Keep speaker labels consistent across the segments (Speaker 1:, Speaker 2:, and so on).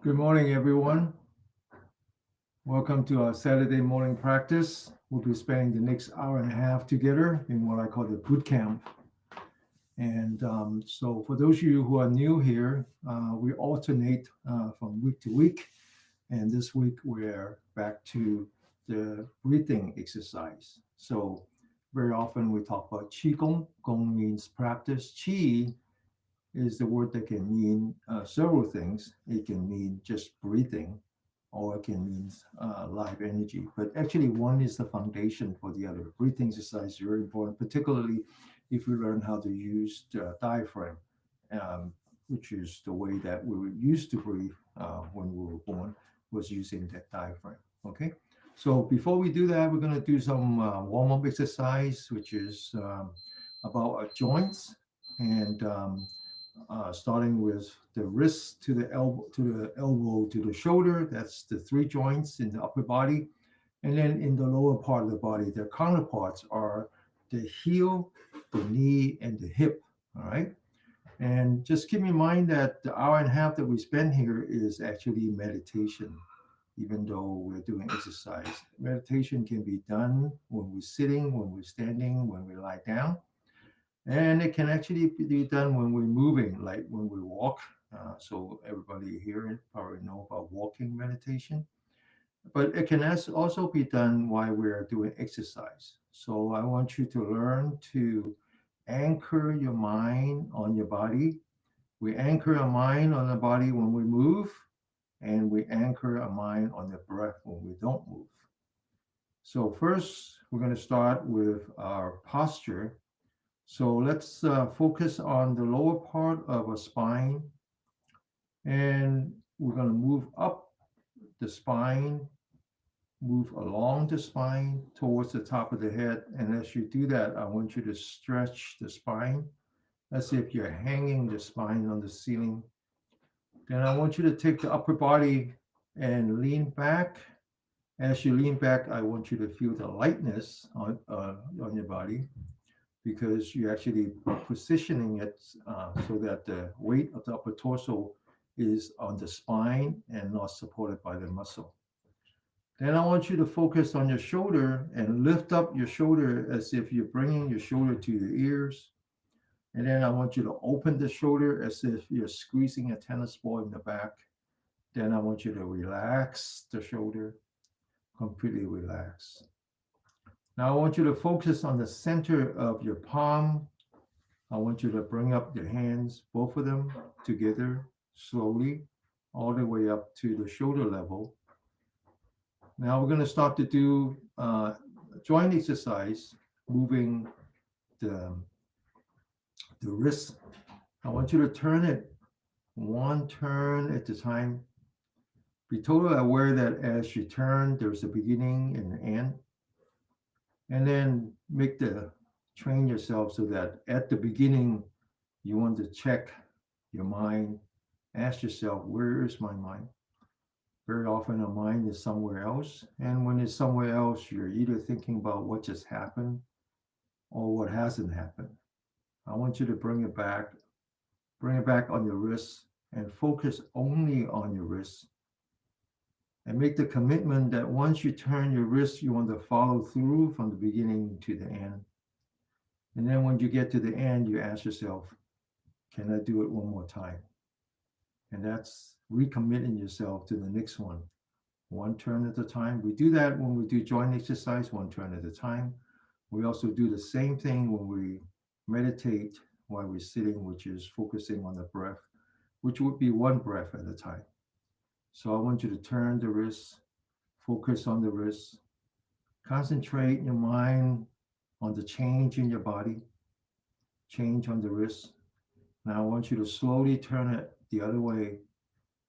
Speaker 1: Good morning, everyone. Welcome to our Saturday morning practice. We'll be spending the next hour and a half together in what I call the boot camp. And so, for those of you who are new here, we alternate from week to week. And this week, we're back to the breathing exercise. So, very often we talk about Qigong. Gong means practice. Qi is the word that can mean several things. It can mean just breathing, or it can mean live energy. But actually, one is the foundation for the other. Breathing exercise is very important, particularly if we learn how to use the diaphragm, um, which is the way that we were used to breathe when we were born, was using that diaphragm. Okay. So before we do that, we're going to do some warm-up exercise, which is about our joints and starting with the wrist to the elbow to the shoulder. That's the three joints in the upper body, and then in the lower part of the body, their counterparts are the heel, the knee, and the hip. All right, and just keep in mind that the hour and a half that we spend here is actually meditation. Even though we're doing exercise, meditation can be done when we're sitting, when we're standing, when we lie down, and it can actually be done when we're moving, like when we walk. So everybody here probably know about walking meditation, but it can also be done while we're doing exercise. So I want you to learn to anchor your mind on your body. We anchor our mind on the body when we move, and we anchor our mind on the breath when we don't move. So first, we're going to start with our posture. So let's focus on the lower part of a spine, and we're going to move up the spine, move along the spine towards the top of the head. And as you do that, I want you to stretch the spine as if you're hanging the spine on the ceiling. Then I want you to take the upper body and lean back. As you lean back, I want you to feel the lightness on your body, because you're actually positioning it so that the weight of the upper torso is on the spine and not supported by the muscle. Then I want you to focus on your shoulder and lift up your shoulder as if you're bringing your shoulder to your ears. And then I want you to open the shoulder as if you're squeezing a tennis ball in the back. Then I want you to relax the shoulder, completely relax. Now I want you to focus on the center of your palm. I want you to bring up your hands, both of them together, slowly, all the way up to the shoulder level. Now we're going to start to do joint exercise, moving the, the wrist. I want you to turn it one turn at a time. Be totally aware that as you turn, there's a beginning and an end. And then train yourself so that at the beginning, you want to check your mind. Ask yourself, where is my mind? Very often, our mind is somewhere else. And when it's somewhere else, you're either thinking about what just happened or what hasn't happened. I want you to bring it back on your wrist and focus only on your wrist. And make the commitment that once you turn your wrist, you want to follow through from the beginning to the end. And then when you get to the end, you ask yourself, can I do it one more time? And that's recommitting yourself to the next one turn at a time. We do that when we do joint exercise, one turn at a time. We also do the same thing when we meditate while we're sitting, which is focusing on the breath, which would be one breath at a time. So I want you to turn the wrist, focus on the wrist, concentrate your mind on the change in your body, change on the wrist. Now I want you to slowly turn it the other way.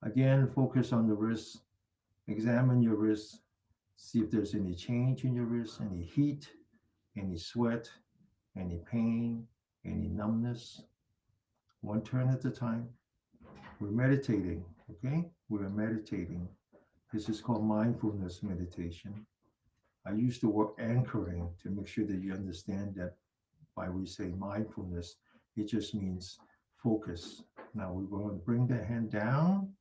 Speaker 1: Again, focus on the wrist, examine your wrist, see if there's any change in your wrist, any heat, any sweat, any pain, any numbness. One turn at a time. We're meditating, okay? We're meditating. This is called mindfulness meditation. I use the word anchoring to make sure that you understand that by we say mindfulness, it just means focus. Now we're going to bring the hand down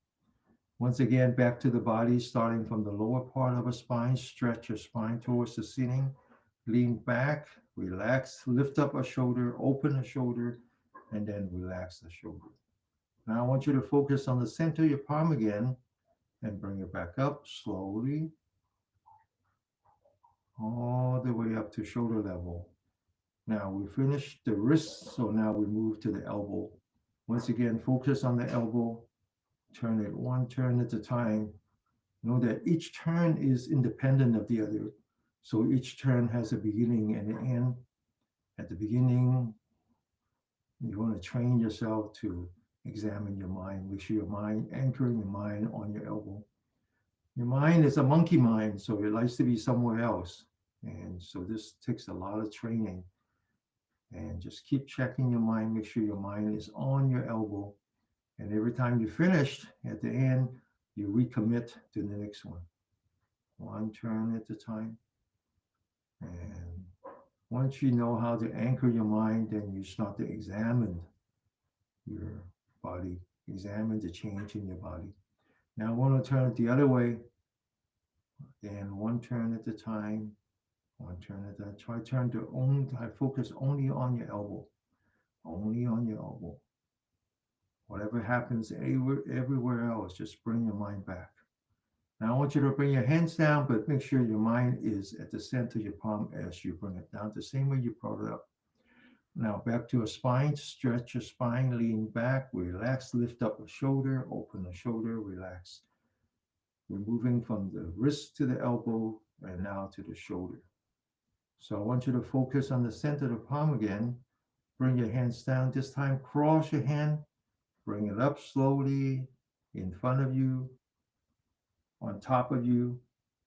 Speaker 1: Once again, back to the body, starting from the lower part of the spine. Stretch your spine towards the ceiling. Lean back, relax, lift up a shoulder, open a shoulder, and then relax the shoulder. Now I want you to focus on the center of your palm again and bring it back up slowly, all the way up to shoulder level. Now we finished the wrist, so now we move to the elbow. Once again, focus on the elbow, turn it one turn at a time. Know that each turn is independent of the other. So each turn has a beginning and an end. At the beginning, you want to train yourself to examine your mind. Make sure your mind, anchoring your mind on your elbow. Your mind is a monkey mind, so it likes to be somewhere else. And so this takes a lot of training. And just keep checking your mind. Make sure your mind is on your elbow. And every time you finished, at the end, you recommit to the next one. One turn at a time. And once you know how to anchor your mind, then you start to examine your body, examine the change in your body. Now I want to turn it the other way. And one turn at a time, one turn at a time. Try focus only on your elbow, only on your elbow. Whatever happens everywhere else, just bring your mind back. Now I want you to bring your hands down, but make sure your mind is at the center of your palm as you bring it down, the same way you brought it up. Now back to a spine, stretch your spine, lean back, relax, lift up a shoulder, open the shoulder, relax. We're moving from the wrist to the elbow and now to the shoulder. So I want you to focus on the center of the palm again. Bring your hands down. This time, cross your hand, bring it up slowly in front of you, on top of you.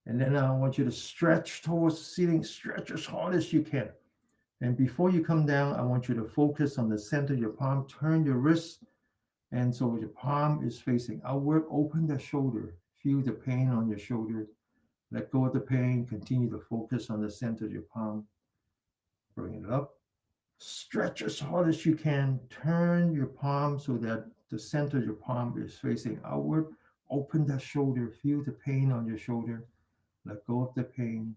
Speaker 1: And then I want you to stretch towards the ceiling, stretch as hard as you can. And before you come down, I want you to focus on the center of your palm. Turn your wrist. And so your palm is facing outward. Open the shoulder. Feel the pain on your shoulder. Let go of the pain. Continue to focus on the center of your palm. Bring it up. Stretch as hard as you can. Turn your palm so that the center of your palm is facing outward. Open that shoulder. Feel the pain on your shoulder. Let go of the pain.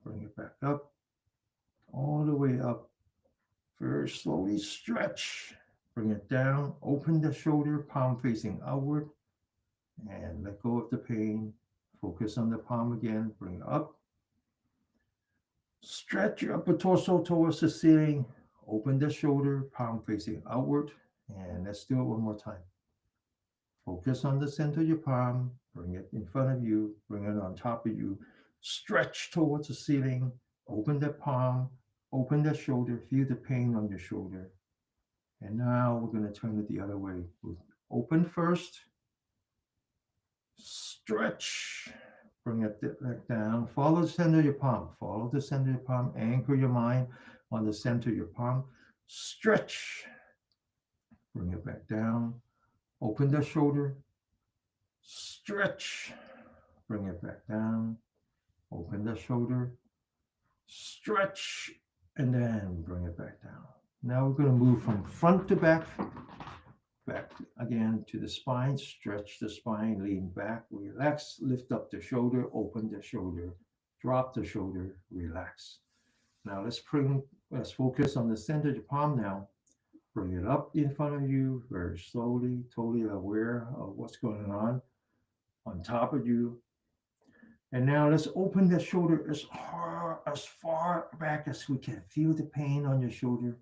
Speaker 1: Bring it back up. All the way up. Very slowly stretch. Bring it down. Open the shoulder. Palm facing outward. And let go of the pain. Focus on the palm again. Bring it up. Stretch your upper torso towards the ceiling. Open the shoulder, palm facing outward. And let's do it one more time. Focus on the center of your palm. Bring it in front of you. Bring it on top of you. Stretch towards the ceiling. Open the palm. Open the shoulder. Feel the pain on your shoulder. And now we're going to turn it the other way. Open first. Stretch. Bring it back down. Follow the center of your palm. Follow the center of your palm. Anchor your mind on the center of your palm. Stretch. Bring it back down. Open the shoulder. Stretch. Bring it back down. Open the shoulder. Stretch. And then bring it back down. Now we're going to move from front to back. Back again to the spine. Stretch the spine. Lean back. Relax. Lift up the shoulder. Open the shoulder. Drop the shoulder. Relax. Now let's focus on the center of the palm now. Bring it up in front of you very slowly, totally aware of what's going on top of you. And now let's open the shoulder as far back as we can. Feel the pain on your shoulder.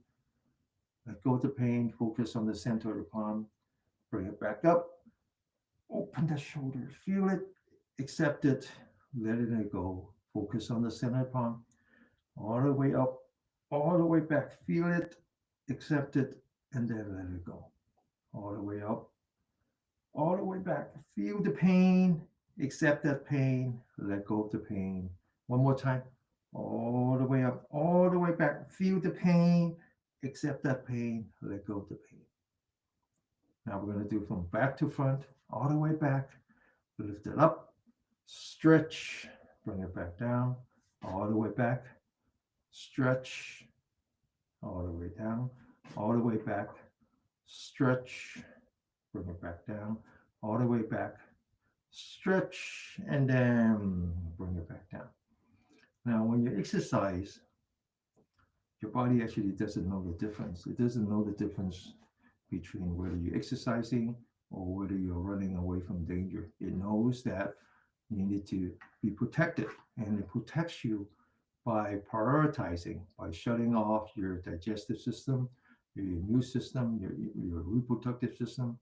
Speaker 1: Let go of the pain. Focus on the center of the palm. Bring it back up. Open the shoulder. Feel it. Accept it. Let it go. Focus on the center of the palm. All the way up. All the way back. Feel it. Accept it. And then let it go. All the way up. All the way back. Feel the pain. Accept that pain. Let go of the pain. One more time. All the way up. All the way back. Feel the pain. Accept that pain. Let go of the pain. Now we're going to do from back to front. All the way back. Lift it up. Stretch. Bring it back down. All the way back. Stretch. All the way down. All the way back. Stretch. Bring it back down. All the way back. Stretch and then bring it back down. Now, when you exercise, your body actually doesn't know the difference. It doesn't know the difference between whether you're exercising or whether you're running away from danger. It knows that you need to be protected, and it protects you by prioritizing, by shutting off your digestive system, your immune system, your reproductive system,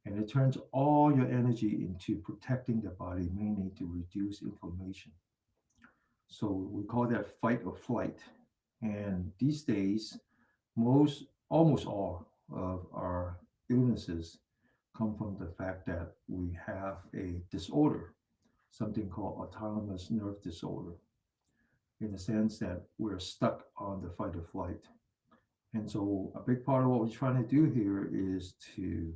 Speaker 1: and it turns all your energy into protecting the body, mainly to reduce inflammation. So we call that fight or flight. And these days, almost all of our illnesses come from the fact that we have a disorder, something called autonomous nerve disorder, in the sense that we're stuck on the fight or flight. And so, a big part of what we're trying to do here is to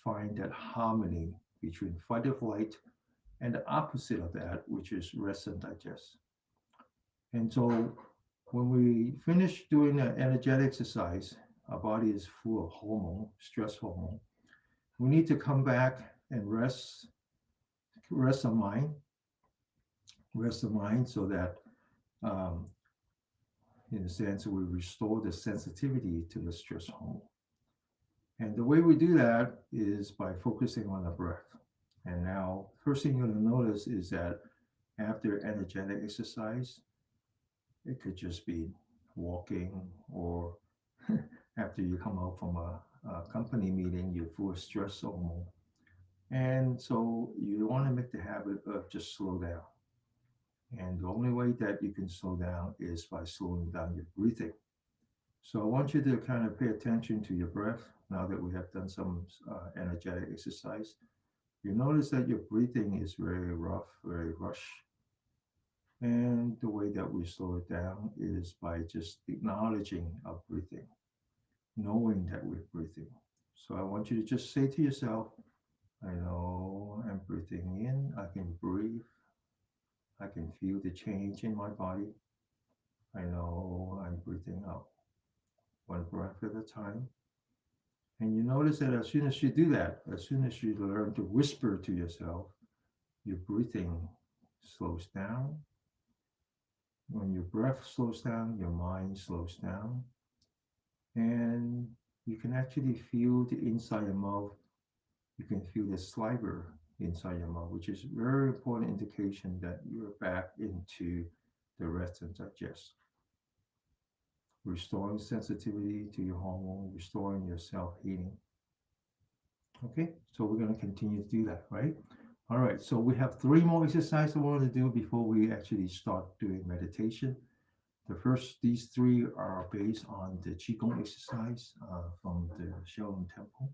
Speaker 1: find that harmony between fight or flight and the opposite of that, which is rest and digest. And so, when we finish doing an energetic exercise, our body is full of hormone, stress hormone. We need to come back and rest the mind, rest the mind, so that, um, in a sense, we restore the sensitivity to the stress hormone. And the way we do that is by focusing on the breath. And now, first thing you're going to notice is that after energetic exercise, it could just be walking, or after you come out from a company meeting, you're full of stress hormone. And so you want to make the habit of just slow down. And the only way that you can slow down is by slowing down your breathing. So I want you to kind of pay attention to your breath now that we have done some energetic exercise. You notice that your breathing is very rough, very rush. And the way that we slow it down is by just acknowledging our breathing, knowing that we're breathing. So I want you to just say to yourself, I know I'm breathing in, I can breathe, I can feel the change in my body. I know I'm breathing out, one breath at a time. And you notice that as soon as you do that, as soon as you learn to whisper to yourself, your breathing slows down. When your breath slows down, your mind slows down. And you can actually feel the inside your mouth. You can feel the saliva inside your mouth, which is a very important indication that you're back into the rest and digest, restoring sensitivity to your hormone, restoring your self-healing. Okay, so we're going to continue to do that, right? All right, so we have three more exercises I want to do before we actually start doing meditation. The first, these three are based on the Qigong exercise from the Shaolin Temple.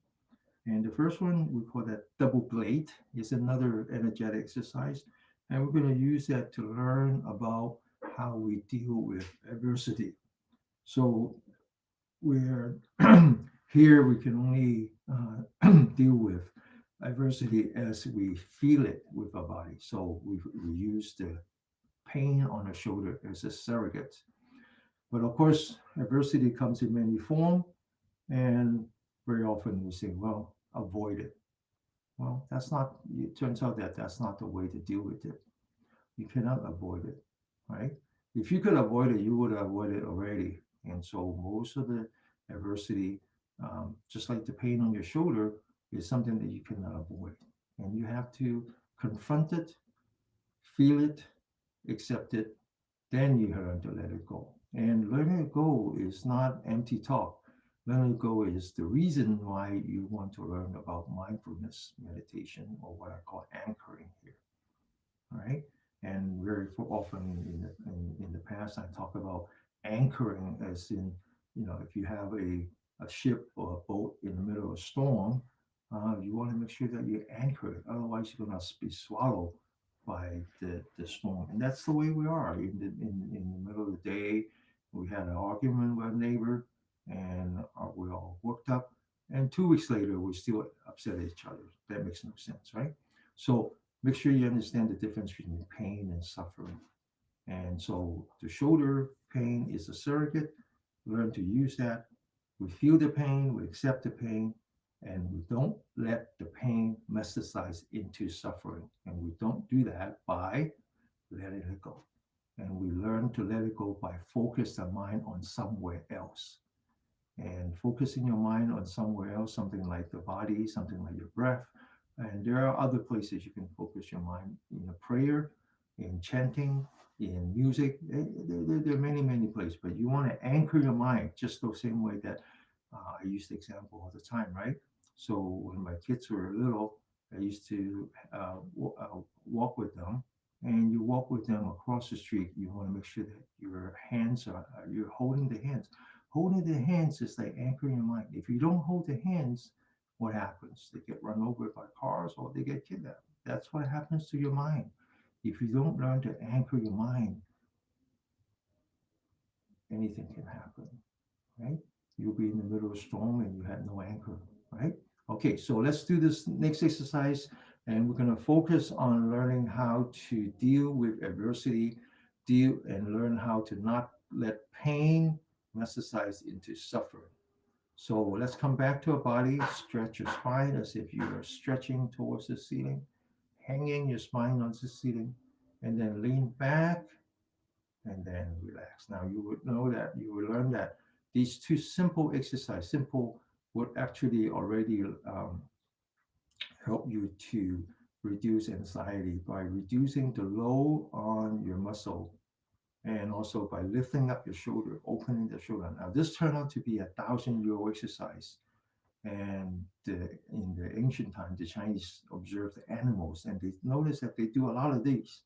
Speaker 1: And the first one, we call that double blade. It's another energetic exercise. And we're going to use that to learn about how we deal with adversity. So we're here, we can only deal with adversity as we feel it with our body. So we use the pain on the shoulder as a surrogate. But of course, adversity comes in many forms, and very often we say, well, avoid it. Well, that's not, it turns out that that's not the way to deal with it. You cannot avoid it, right? If you could avoid it, you would avoid it already. And so most of the adversity, just like the pain on your shoulder, is something that you cannot avoid. And you have to confront it, feel it, accept it, then you learn to let it go. And letting it go is not empty talk. Letting it go is the reason why you want to learn about mindfulness meditation, or what I call anchoring here, right? And very often in the past, I talk about anchoring as in, if you have a ship or a boat in the middle of a storm, you want to make sure that you anchor it. Otherwise, you're going to be swallowed by the storm. And that's the way we are. In the middle of the day, we had an argument with a neighbor, and we're all worked up. And 2 weeks later, we're still upset at each other. That makes no sense, right? So make sure you understand the difference between pain and suffering. And so the shoulder pain is a surrogate. Learn to use that. We feel the pain, we accept the pain, and we don't let the pain mess metastasize into suffering. And we don't do that by letting it go. And we learn to let it go by focus the mind on somewhere else. And focusing your mind on somewhere else, something like the body, something like your breath. And there are other places you can focus your mind in a prayer, in chanting, in music. There are many, many places, but you want to anchor your mind just the same way that I use the example all the time, right? So when my kids were little, I used to walk with them, and you walk with them across the street. You want to make sure that your hands are, you're holding the hands. Holding the hands is like anchoring your mind. If you don't hold the hands, what happens? They get run over by cars or they get kidnapped. That's what happens to your mind. If you don't learn to anchor your mind, anything can happen, right? You'll be in the middle of a storm and you have no anchor, right? Okay, so let's do this next exercise, and we're going to focus on learning how to deal with adversity, deal and learn how to not let pain metastasize into suffering. So let's come back to our body, stretch your spine as if you are stretching towards the ceiling, hanging your spine on the ceiling, and then lean back and then relax. Now you would know that you will learn that these two simple exercise, simple would actually already help you to reduce anxiety by reducing the load on your muscle and also by lifting up your shoulder, opening the shoulder. Now this turned out to be 1,000-year-old exercise. And in the ancient time, the Chinese observed the animals and they noticed that they do a lot of these.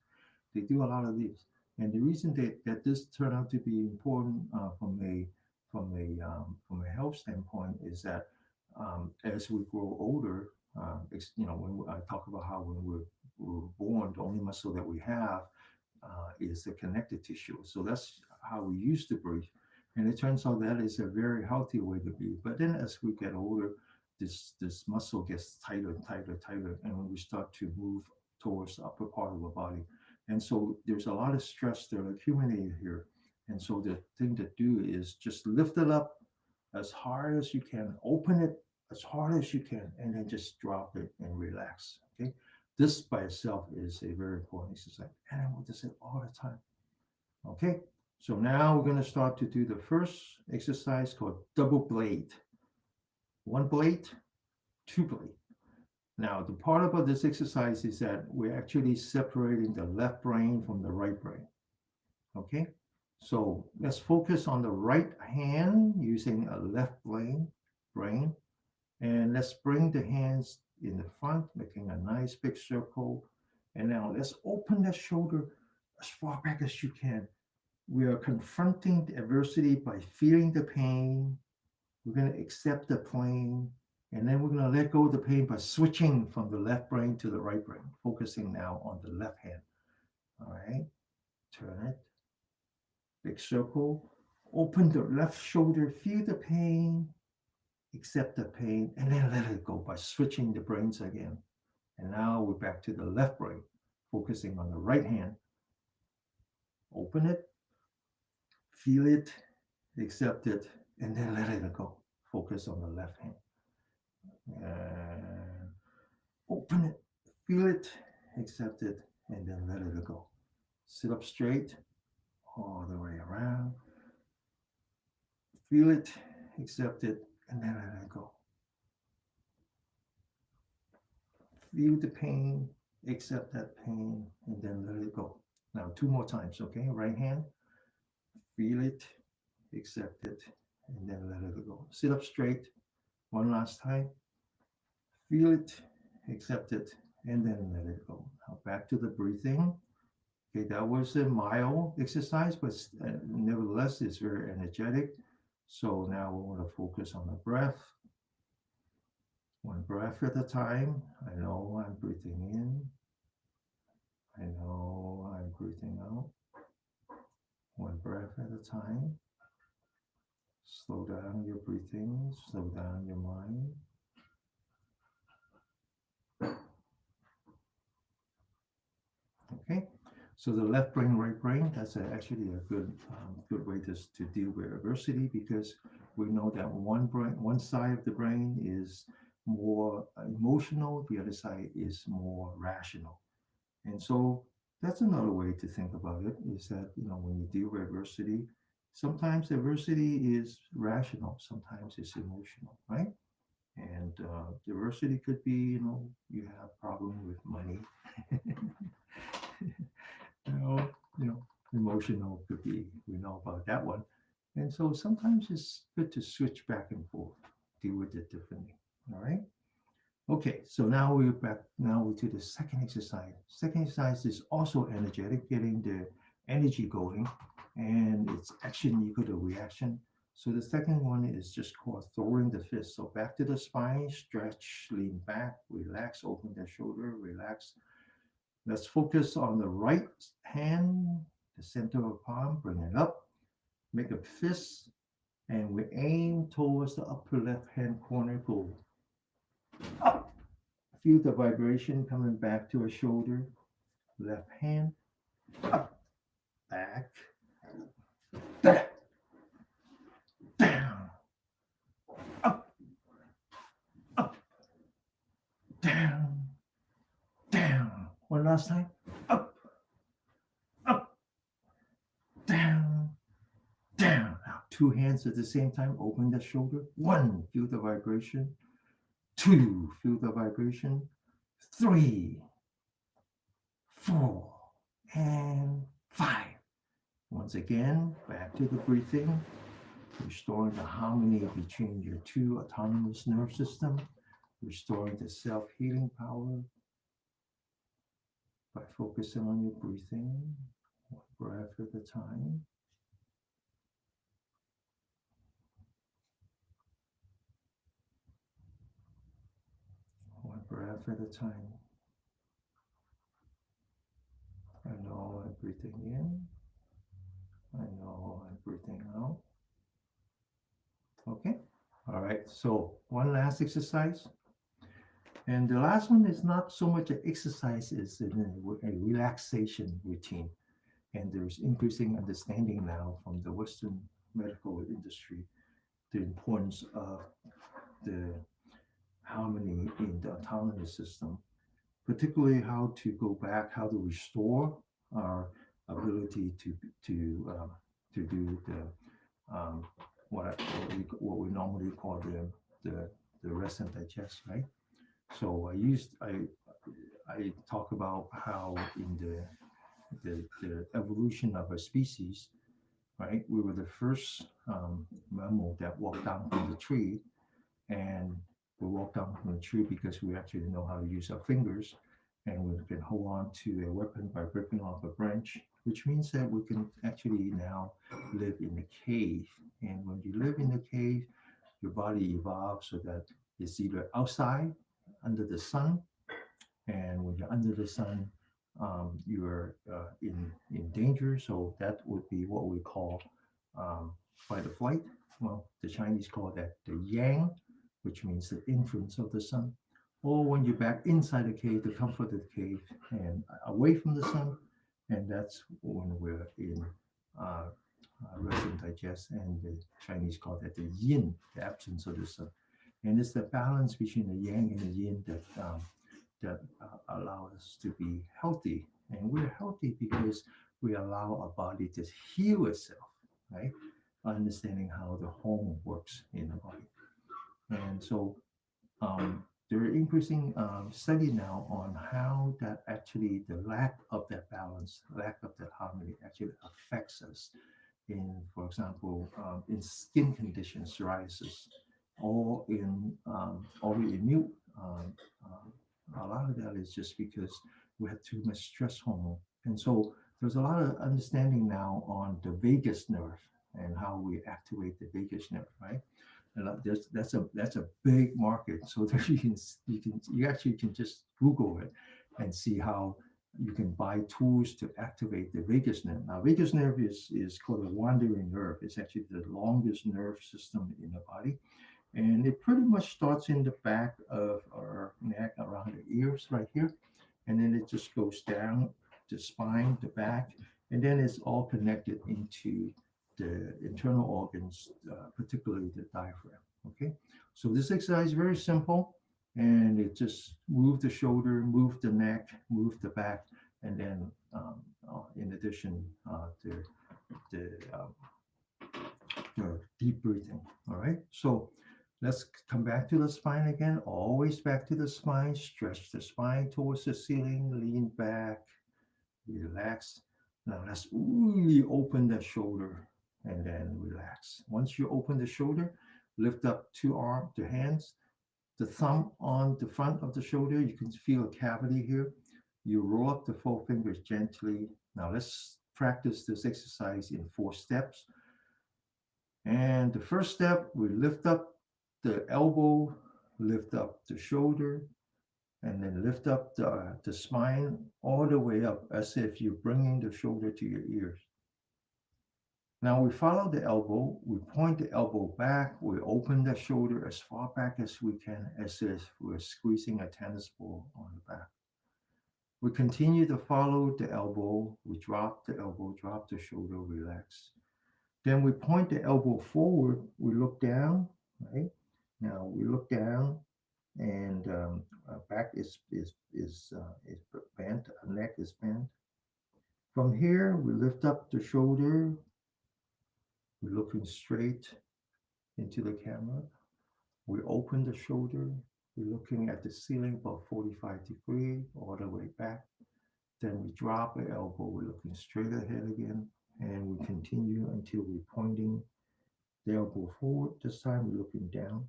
Speaker 1: They do a lot of these. And the reason that this turned out to be important from a health standpoint is that as we grow older, when I talk about how when we're born, the only muscle that we have is the connective tissue. So that's how we used to breathe. And it turns out that is a very healthy way to be. But then as we get older, this muscle gets tighter and tighter and tighter. And when we start to move towards the upper part of the body. And so there's a lot of stress that accumulated here. And so the thing to do is just lift it up as hard as you can, open it as hard as you can, and then just drop it and relax. Okay. This by itself is a very important exercise. And I will do it all the time. Okay. So now we're going to start to do the first exercise called double blade. One blade, two blade. Now, the part about this exercise is that we're actually separating the left brain from the right brain. Okay? So let's focus on the right hand using a left brain. And let's bring the hands in the front, making a nice big circle. And now let's open the shoulder as far back as you can. We are confronting the adversity by feeling the pain. We're going to accept the pain. And then we're going to let go of the pain by switching from the left brain to the right brain, focusing now on the left hand. All right. Turn it. Big circle. Open the left shoulder. Feel the pain. Accept the pain. And then let it go by switching the brains again. And now we're back to the left brain, focusing on the right hand. Open it. Feel it. Accept it. And then let it go. Focus on the left hand. And open it, feel it, accept it, and then let it go. Sit up straight all the way around. Feel it, accept it, and then let it go. Feel the pain, accept that pain, and then let it go. Now, two more times, okay? Right hand, feel it, accept it, and then let it go. Sit up straight one last time. Feel it, accept it, and then let it go. Now back to the breathing. Okay, that was a mild exercise, but nevertheless, it's very energetic. So now we want to focus on the breath. One breath at a time. I know I'm breathing in. I know I'm breathing out. One breath at a time. Slow down your breathing, slow down your mind. Okay, so the left brain, right brain, that's actually a good way to deal with adversity, because we know that one side of the brain is more emotional, the other side is more rational. And so that's another way to think about it is that, when you deal with adversity, sometimes adversity is rational, sometimes it's emotional, right? And diversity could be, you have problem with money. you know, emotional could be, we know about that one. And so sometimes it's good to switch back and forth, deal with it differently. All right. Okay, so now we're back. Now we to the second exercise. Second exercise is also energetic, getting the energy going, and it's action equal to reaction. So the second one is just called throwing the fist. So back to the spine, stretch, lean back, relax, open the shoulder, relax. Let's focus on the right hand, the center of the palm, bring it up, make a fist, and we aim towards the upper left hand corner, go up. Feel the vibration coming back to a shoulder, left hand, up, back, back, down, up, up, down, down. One last time, up, up, down, down. Now, two hands at the same time, open the shoulder. One, feel the vibration. Two, feel the vibration. Three, four, and five. Once again, back to the breathing, restoring the harmony between your two autonomous nerve systems, restoring the self-healing power by focusing on your breathing, one breath at a time. One breath at a time. I know I'm breathing in. I know I'm breathing out. Okay. All right. So one last exercise. And the last one is not so much an exercise, it's a relaxation routine. And there's increasing understanding now from the Western medical industry the importance of the harmony in the autonomous system, particularly how to go back, how to restore our ability to do um, what we normally call the rest and digest, right? So I talk about how in the evolution of a species, right? We were the first mammal that walked down from the tree, and we walk down from the tree because we actually know how to use our fingers, and we can hold on to a weapon by ripping off a branch, which means that we can actually now live in a cave. And when you live in a cave, your body evolves so that it's either outside under the sun, and when you're under the sun, you're in danger. So that would be what we call um, fight or flight. Well, the Chinese call that the yang, which means the influence of the sun. Or when you're back inside the cave, the comfort of the cave, and away from the sun, and that's when we're in rest and digest. And the Chinese call that the yin, the absence of the sun. And it's the balance between the yang and the yin that allow us to be healthy. And we're healthy because we allow our body to heal itself, right? Understanding how the hormone works in the body. And so there are increasing study now on how that actually the lack of that balance, lack of that harmony actually affects us in, for example, in skin conditions, psoriasis, or in autoimmune. Um, a lot of that is just because we have too much stress hormone. And so there's a lot of understanding now on the vagus nerve and how we activate the vagus nerve, right? And that's a big market. So that you actually can just Google it and see how you can buy tools to activate the vagus nerve. Now, vagus nerve is called a wandering nerve. It's actually the longest nerve system in the body, and it pretty much starts in the back of our neck, around the ears, right here, and then it just goes down the spine, the back, and then it's all connected into the internal organs, particularly the diaphragm. Okay, so this exercise is very simple. And it just move the shoulder, move the neck, move the back, and then in addition, the deep breathing. All right. So let's come back to the spine again. Always back to the spine. Stretch the spine towards the ceiling. Lean back. Relax. Now let's really open the shoulder and then relax. Once you open the shoulder, lift up two hands, the thumb on the front of the shoulder. You can feel a cavity here. You roll up the forefingers gently. Now let's practice this exercise in 4 steps. And the first step, we lift up the elbow, lift up the shoulder, and then lift up the spine all the way up as if you're bringing the shoulder to your ears. Now we follow the elbow, we point the elbow back, we open the shoulder as far back as we can, as if we're squeezing a tennis ball on the back. We continue to follow the elbow, we drop the elbow, drop the shoulder, relax. Then we point the elbow forward, we look down, right? Now we look down and back is bent, neck is bent. From here, we lift up the shoulder, we're looking straight into the camera. We open the shoulder, we're looking at the ceiling about 45 degrees all the way back. Then we drop the elbow, we're looking straight ahead again, and we continue until we're pointing the elbow forward. This time we're looking down.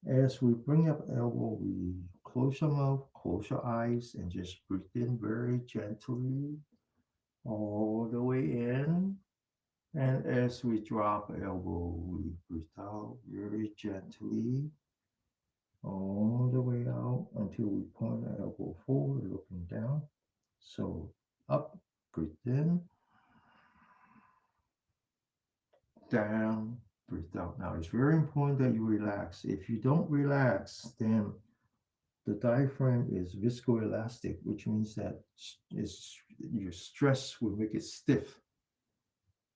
Speaker 1: As we bring up elbow, we close your mouth, close your eyes, and just breathe in very gently all the way in. And as we drop elbow, we breathe out very gently all the way out until we point the elbow forward, looking down. So up, breathe in, down, breathe out. Now it's very important that you relax. If you don't relax, then the diaphragm is viscoelastic, which means that your stress will make it stiff.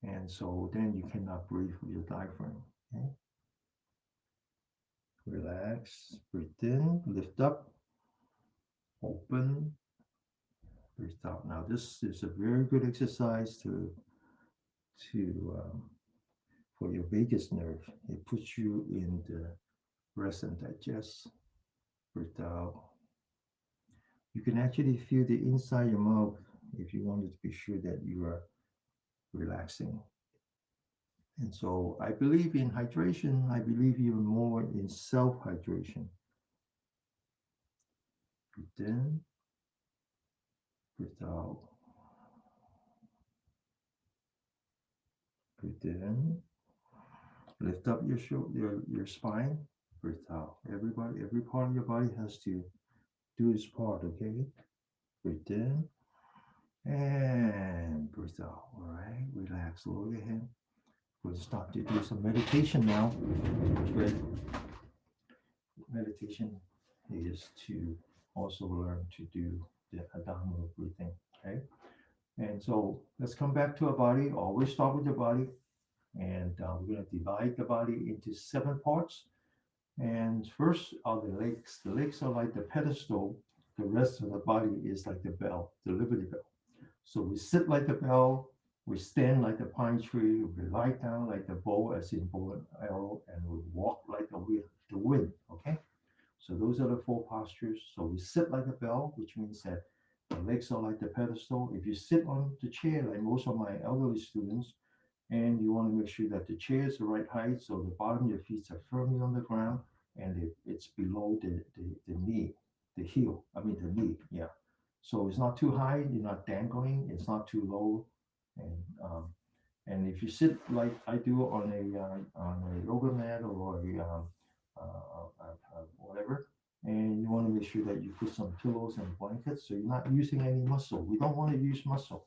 Speaker 1: And so then you cannot breathe with your diaphragm. Okay? Relax, breathe in, lift up, open, breathe out. Now this is a very good exercise to for your vagus nerve. It puts you in the rest and digest. Breathe out. You can actually feel the inside your mouth if you wanted to be sure that you are relaxing. And so I believe in hydration. I believe even more in self hydration. Breathe in, breathe out. Breathe in. Lift up your your spine. Breathe out. Everybody, every part of your body has to do its part. Okay. Breathe in and breathe out. All right. Relax. Lower your head. We'll start to do some meditation now. But meditation is to also learn to do the abdominal breathing. Okay. And so let's come back to our body. Always start with your body. And we're going to divide the body into 7 parts. And first are the legs. The legs are like the pedestal. The rest of the body is like the bell, the Liberty Bell. So we sit like the bell. We stand like the pine tree. We lie down like the bow, as in bow and arrow, and we walk like the wind. Okay. So those are the 4 postures. So we sit like a bell, which means that the legs are like the pedestal. If you sit on the chair, like most of my elderly students, and you want to make sure that the chair is the right height, so the bottom of your feet are firmly on the ground, and it's below the knee, the heel. I mean the knee, yeah. So it's not too high, you're not dangling. It's not too low, and if you sit like I do on a yoga mat or whatever, and you want to make sure that you put some pillows and blankets, so you're not using any muscle. We don't want to use muscle,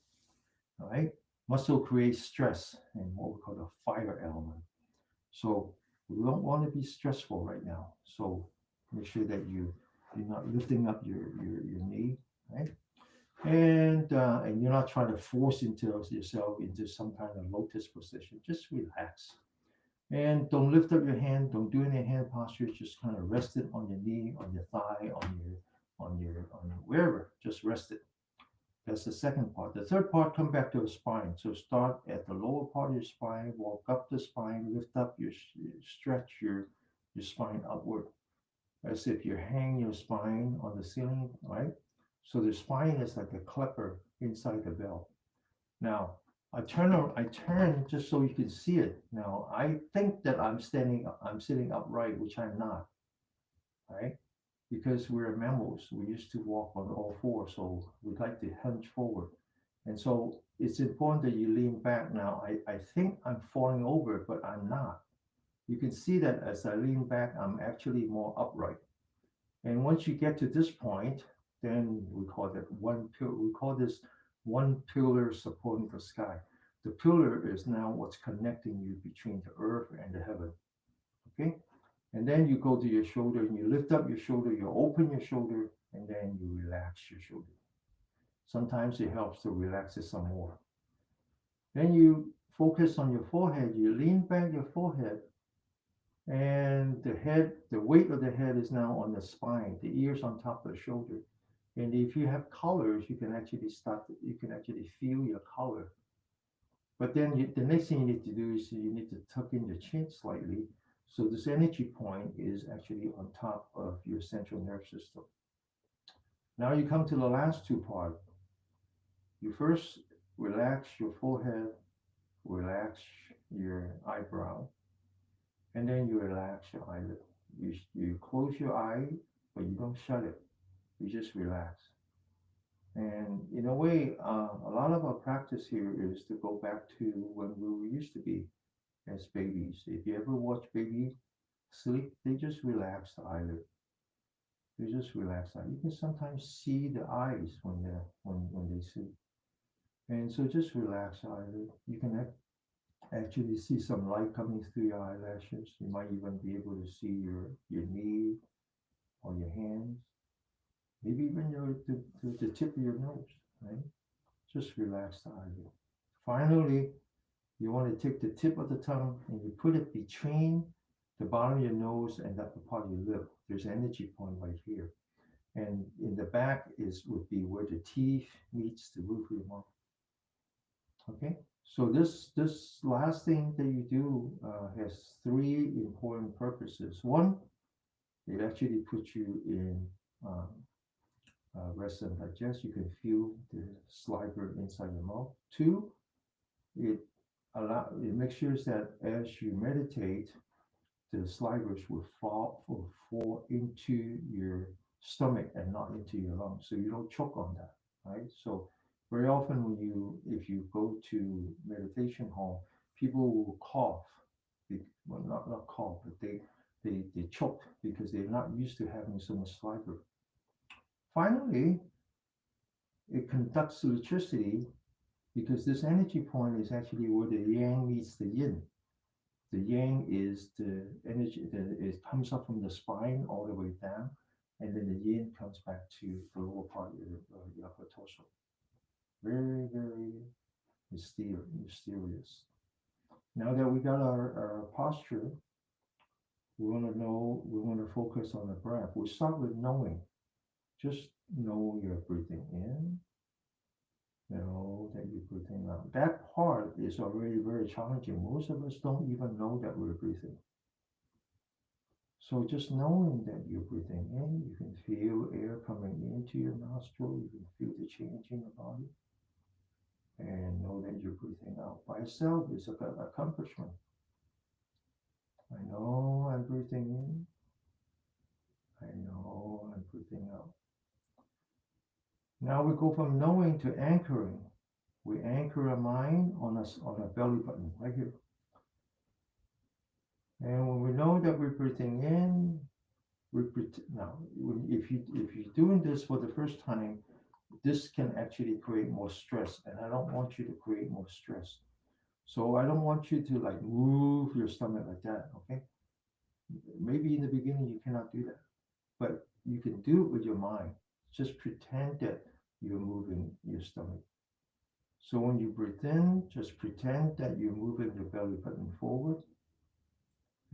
Speaker 1: all right? Muscle creates stress and what we call the fire element. So we don't want to be stressful right now. So make sure that you're not lifting up your knee, right? And you're not trying to force into yourself into some kind of lotus position. Just relax. And don't lift up your hand. Don't do any hand postures. Just kind of rest it on your knee, on your thigh, on your wherever. Just rest it. That's the second part. The third part, come back to the spine. So start at the lower part of your spine, walk up the spine, lift up stretch your spine upward, as if you hang your spine on the ceiling, right? So the spine is like a clipper inside the bell. Now, I turn just so you can see it. Now, I think that I'm sitting upright, which I'm not, right? Because we're mammals, we used to walk on all fours, so we like to hunch forward. And so it's important that you lean back. Now, I think I'm falling over, but I'm not. You can see that as I lean back, I'm actually more upright. And once you get to this point, then we call that one pillar. We call this one pillar supporting the sky. The pillar is now what's connecting you between the earth and the heaven. Okay? And then you go to your shoulder and you lift up your shoulder, you open your shoulder, and then you relax your shoulder. Sometimes it helps to relax it some more. Then you focus on your forehead, you lean back your forehead, and the weight of the head is now on the spine, the ears on top of the shoulder. And if you have collars, you can actually feel your collar. But then the next thing you need to do is you need to tuck in your chin slightly. So this energy point is actually on top of your central nerve system. Now you come to the last two parts. You first relax your forehead, relax your eyebrow, and then you relax your eyelid. You close your eye, but you don't shut it. You just relax. And in a way, a lot of our practice here is to go back to when we used to be as babies. If you ever watch babies sleep, they just relax the eyelid. They just relax the eye. You can sometimes see the eyes when they sleep. And so just relax the eyelid. You can actually see some light coming through your eyelashes. You might even be able to see your knee or your hands, maybe even the tip of your nose, right? Just relax the eyelid. Finally, you want to take the tip of the tongue and you put it between the bottom of your nose and the upper part of your lip. There's an energy point right here. And in the back would be where the teeth meets the roof of your mouth. Okay? So this last thing that you do has three important purposes. One, it actually puts you in um, rest and digest. You can feel the saliva inside your mouth. Two, it it makes sure that as you meditate, the slivers will fall into your stomach and not into your lungs, so you don't choke on that, right? So very often if you go to meditation hall, people will cough, well, not cough, but they choke because they're not used to having so much saliva. Finally, it conducts electricity because this energy point is actually where the yang meets the yin. The yang is the energy that it comes up from the spine all the way down, and then the yin comes back to the lower part of your upper torso. Very, very mysterious. Now that we got our posture, we want to focus on the breath. We start with knowing. Just know you're breathing in, know that you're breathing out. That part is already very challenging. Most of us don't even know that we're breathing. So just knowing that you're breathing in, you can feel air coming into your nostril, you can feel the change in your body, and know that you're breathing out. By itself is an accomplishment. I know I'm breathing in, I know I'm breathing out. Now we go from knowing to anchoring. We anchor our mind on a belly button right here. And when we know that we're breathing in, now if you're doing this for the first time, this can actually create more stress, and I don't want you to create more stress. So I don't want you to like move your stomach like that. Okay, maybe in the beginning you cannot do that, but you can do it with your mind. Just pretend that you're moving your stomach. So when you breathe in, just pretend that you're moving your belly button forward,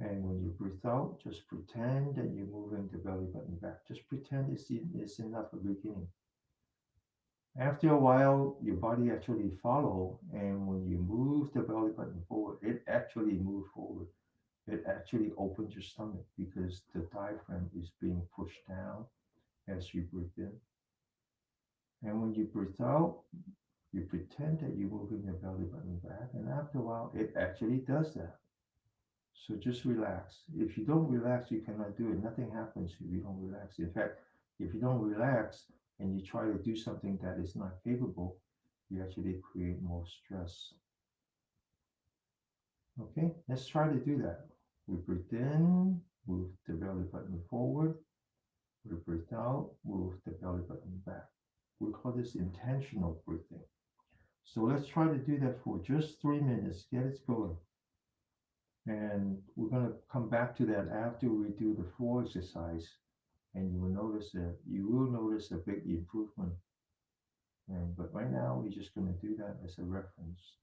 Speaker 1: And when you breathe out, just pretend that you're moving the belly button back. Just pretend it's enough at the beginning. After a while, your body actually follow, and when you move the belly button forward, it actually moves forward. It actually opens your stomach because the diaphragm is being pushed down as you breathe in. And when you breathe out, you pretend that you're moving your belly button back, and after a while, it actually does that. So just relax. If you don't relax, you cannot do it. Nothing happens if you don't relax. In fact, if you don't relax and you try to do something that is not capable, you actually create more stress. Okay, let's try to do that. We breathe in, move the belly button forward. We breathe out, move the belly button back. We call this intentional breathing. So let's try to do that for just 3 minutes. Get it going. And we're going to come back to that after we do the floor exercise. And you will notice a big improvement. But right now, we're just going to do that as a reference.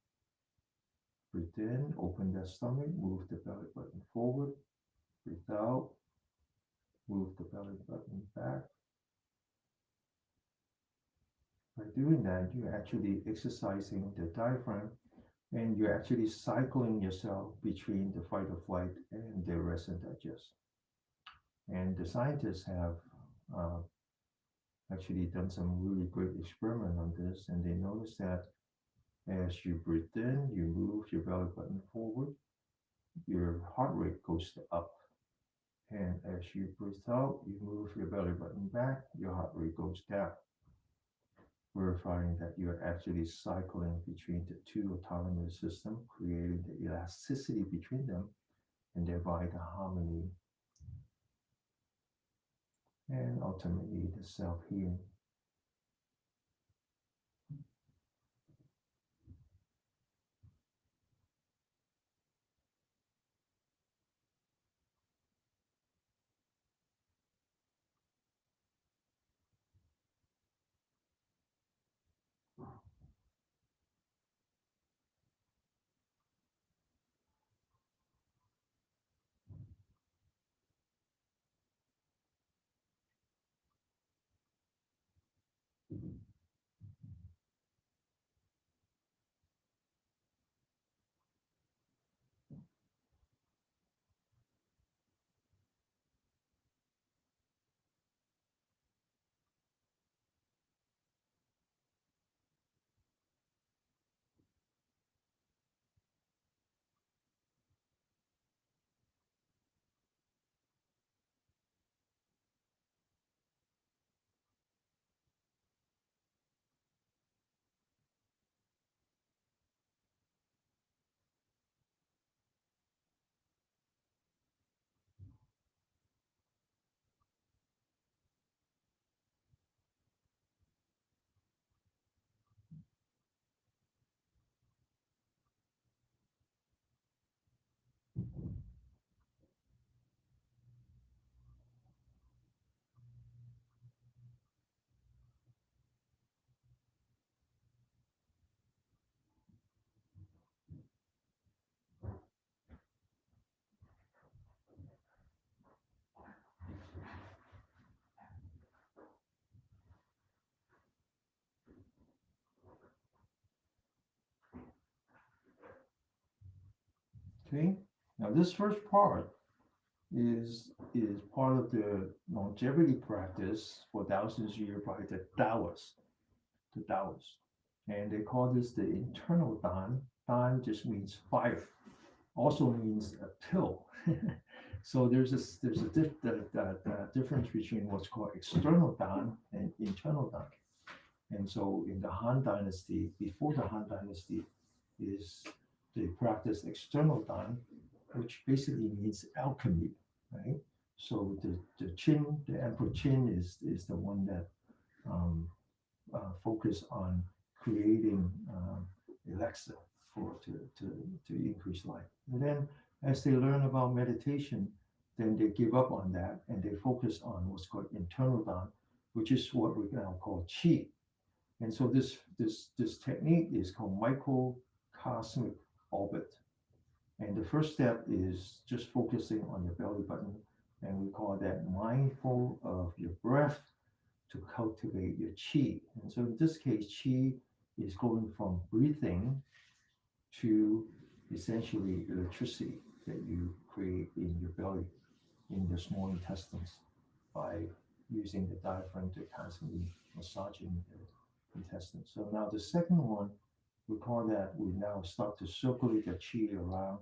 Speaker 1: Breathe in, open the stomach, move the belly button forward. Breathe out, move the belly button back. By doing that, you're actually exercising the diaphragm and you're actually cycling yourself between the fight or flight and the rest and digest. And the scientists have uh, actually done some really great experiment on this, and they noticed that as you breathe in, you move your belly button forward, your heart rate goes up. And as you breathe out, you move your belly button back, your heart rate goes down, verifying that you're actually cycling between the two autonomous systems, creating the elasticity between them, and thereby the harmony and ultimately the self healing. Okay. Now this first part is part of the longevity practice for thousands of years by the Taoists. And they call this the internal Dan. Dan just means fire, also means a pill. So there's a difference between what's called external Dan and internal Dan. And so in the Han Dynasty, before the Han Dynasty, is they practice external Dan, which basically means alchemy, right? So the Emperor Qin is the one that um, focus on creating elixir to increase life. And then as they learn about meditation, then they give up on that and they focus on what's called internal Dan, which is what we now call qi. And so this technique is called microcosmic orbit. And the first step is just focusing on your belly button, and we call that mindful of your breath to cultivate your chi. And so in this case, chi is going from breathing to essentially electricity that you create in your belly, in your small intestines, by using the diaphragm to constantly massaging the intestines. So now the second one, we call that we now start to circulate the chi around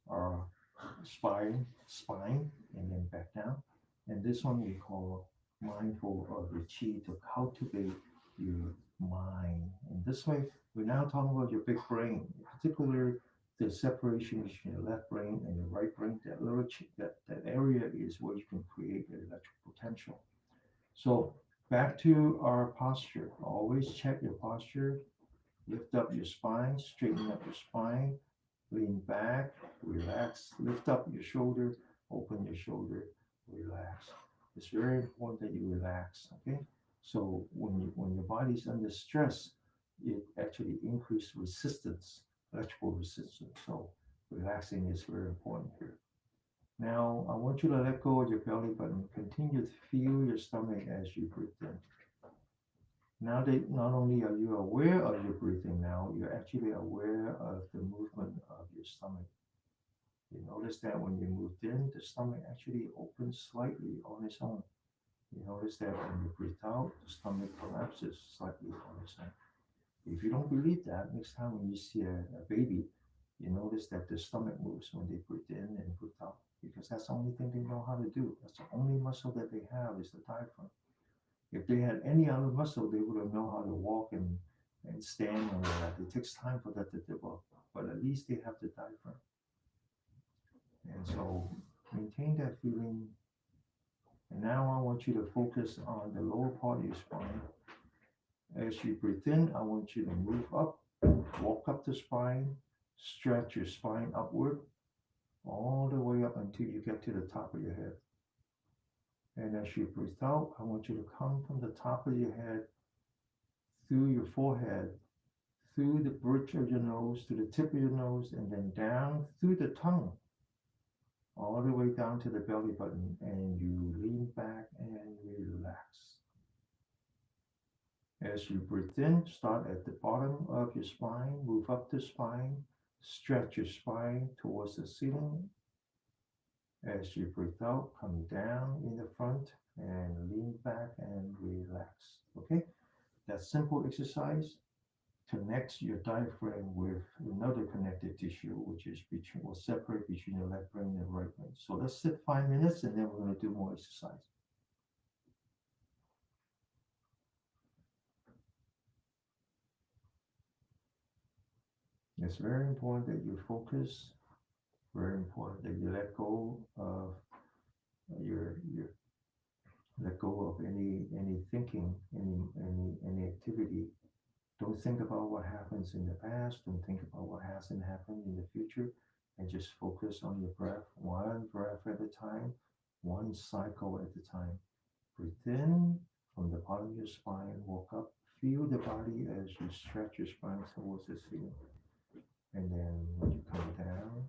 Speaker 1: our spine, and then back down. And this one we call mindful of the chi to cultivate your mind. And this way, we're now talking about your big brain, particularly the separation between your left brain and your right brain. That little that area is where you can create an electrical potential. So back to our posture. Always check your posture. Lift up your spine, straighten up your spine, lean back, relax, lift up your shoulder, open your shoulder, relax. It's very important that you relax, okay? So when your body's under stress, it actually increases resistance, electrical resistance. So relaxing is very important here. Now I want you to let go of your belly button. Continue to feel your stomach as you breathe in. Now that not only are you aware of your breathing now, you're actually aware of the movement of your stomach. You notice that when you moved in, the stomach actually opens slightly on its own. You notice that when you breathe out, the stomach collapses slightly on its own. If you don't believe that, next time when you see a baby, you notice that the stomach moves when they breathe in and breathe out, because that's the only thing they know how to do. That's the only muscle that they have is the diaphragm. If they had any other muscle, they would have known how to walk and stand and all that. It takes time for that to develop, but at least they have the diaphragm. And so maintain that feeling. And now I want you to focus on the lower part of your spine. As you breathe in, I want you to move up, walk up the spine, stretch your spine upward, all the way up until you get to the top of your head. And as you breathe out, I want you to come from the top of your head through your forehead, through the bridge of your nose, to the tip of your nose, and then down through the tongue, all the way down to the belly button, and you lean back and relax. As you breathe in, start at the bottom of your spine, move up the spine, stretch your spine towards the ceiling. As you breathe out, come down in the front and lean back and relax. Okay, that simple exercise connects your diaphragm with another connective tissue, which is between will separate between your left brain and the right brain. So let's sit 5 minutes and then we're going to do more exercise. It's very important that you focus, very important that you let go of your let go of any thinking, any activity. Don't think about what happens in the past. Don't think about what hasn't happened in the future. And just focus on your breath, one breath at a time, one cycle at a time. Breathe in from the bottom of your spine, walk up, feel the body as you stretch your spine towards the ceiling. And then when you come down,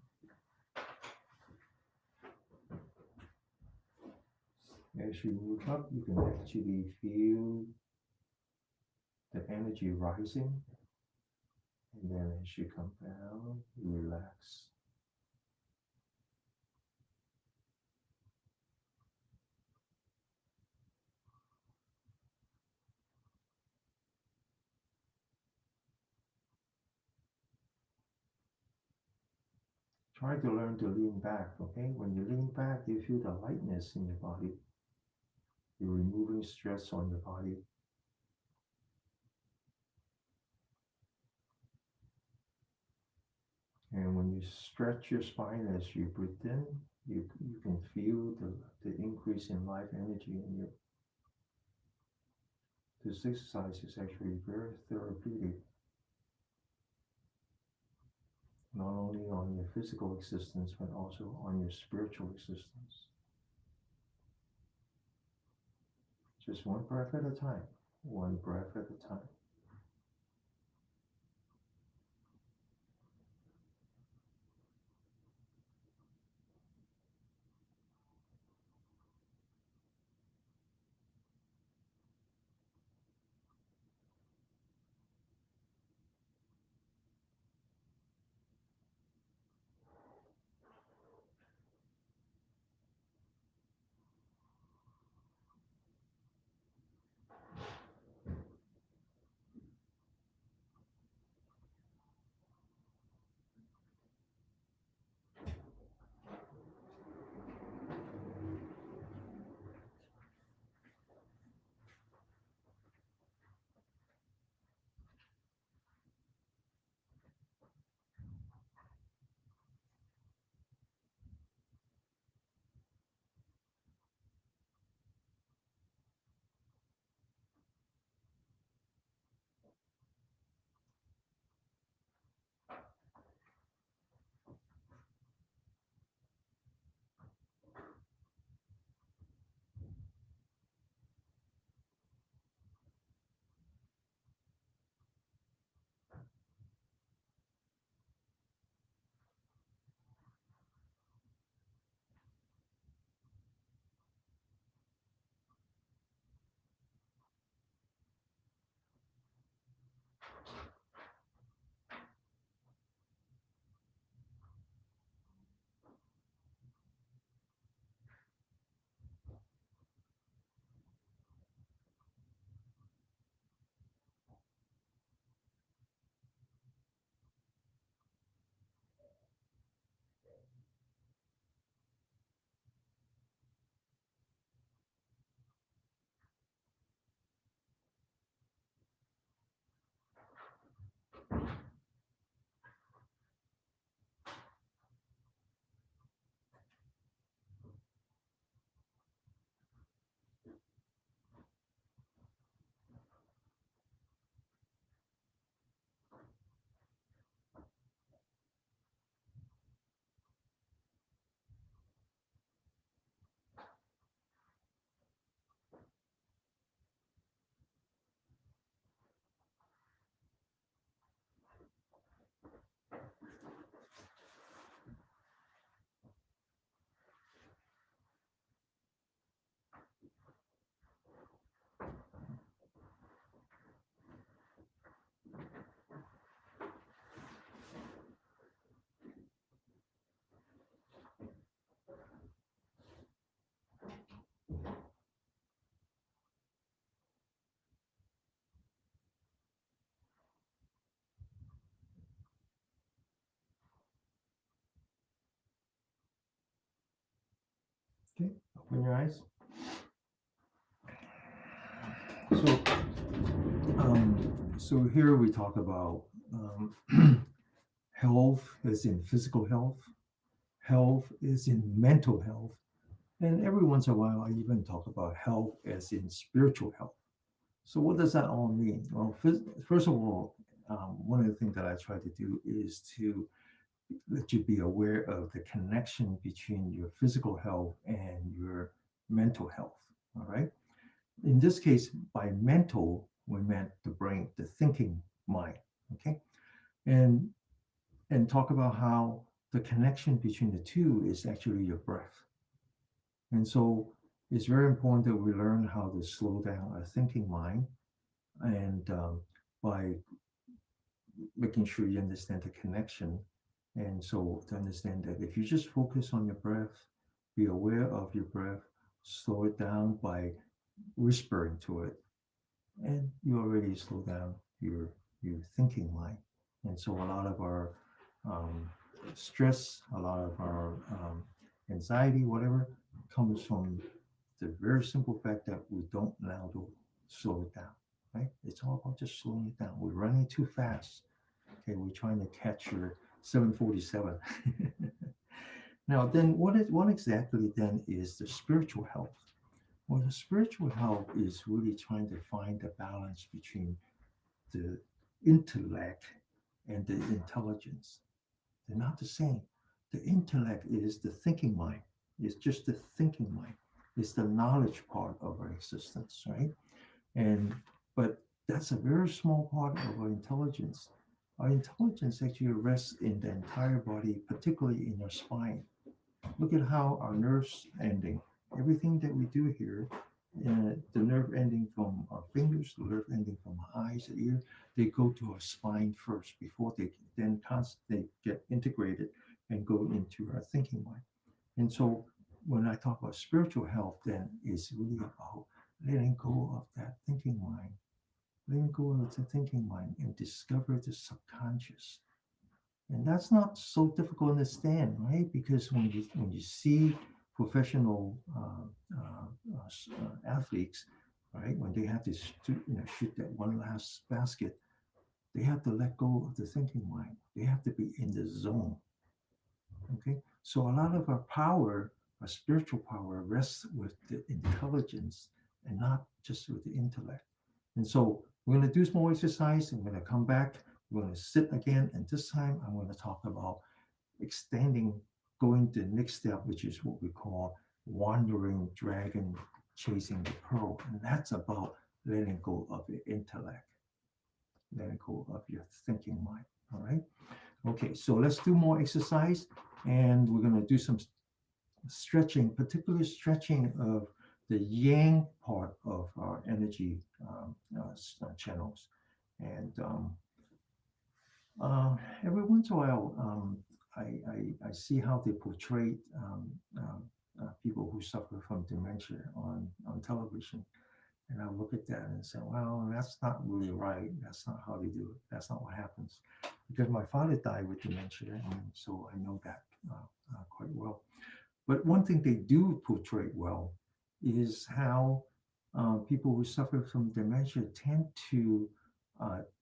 Speaker 1: as you move up, you can actually feel the energy rising. And then as you come down, you relax. Try to learn to lean back, okay? When you lean back, you feel the lightness in your body. You're removing stress on your body. And when you stretch your spine as you breathe in, you can feel the increase in life energy in you. This exercise is actually very therapeutic, not only on your physical existence, but also on your spiritual existence. Just one breath at a time, one breath at a time. Open your eyes. So, so here we talk about health as in physical health, health is in mental health, and every once in a while I even talk about health as in spiritual health. So what does that all mean? Well, first of all, one of the things that I try to do is to let you be aware of the connection between your physical health and your mental health. All right. In this case, by mental, we meant the brain, the thinking mind. Okay. And talk about how the connection between the two is actually your breath. And so it's very important that we learn how to slow down our thinking mind and by making sure you understand the connection. And so to understand that if you just focus on your breath, be aware of your breath, slow it down by whispering to it, and you already slow down your thinking mind. And so a lot of our um, stress, a lot of our anxiety, whatever, comes from the very simple fact that we don't know how to slow it down. Right? It's all about just slowing it down. We're running too fast. Okay, we're trying to catch your 747. Now, then, what exactly then is the spiritual health? Well, the spiritual health is really trying to find the balance between the intellect and the intelligence. They're not the same. The intellect is the thinking mind. It's just the thinking mind. It's the knowledge part of our existence, right? And but that's a very small part of our intelligence. Our intelligence actually rests in the entire body, particularly in your spine. Look at how our nerves ending, everything that we do here, the nerve ending from our fingers, the nerve ending from our eyes, ear, they go to our spine first before they then constantly get integrated and go into our thinking mind. And so when I talk about spiritual health, then it's really about letting go of that thinking mind, letting go of the thinking mind and discover the subconscious. And that's not so difficult to understand, right? Because when you see professional athletes, right, when they have to shoot that one last basket, they have to let go of the thinking mind. They have to be in the zone. Okay, so a lot of our power, our spiritual power, rests with the intelligence and not just with the intellect. And so we're going to do some more exercise. I'm going to come back. We're going to sit again, and this time I'm going to talk about extending, going to the next step, which is what we call wandering dragon chasing the pearl. And that's about letting go of your intellect, letting go of your thinking mind. All right. Okay, so let's do more exercise and we're going to do some stretching, particularly stretching of the yang part of our energy channels. And every once in a while, I see how they portray people who suffer from dementia on television. And I look at that and say, well, that's not really right. That's not how they do it. That's not what happens. Because my father died with dementia, and so I know that quite well. But one thing they do portray well is how people who suffer from dementia tend to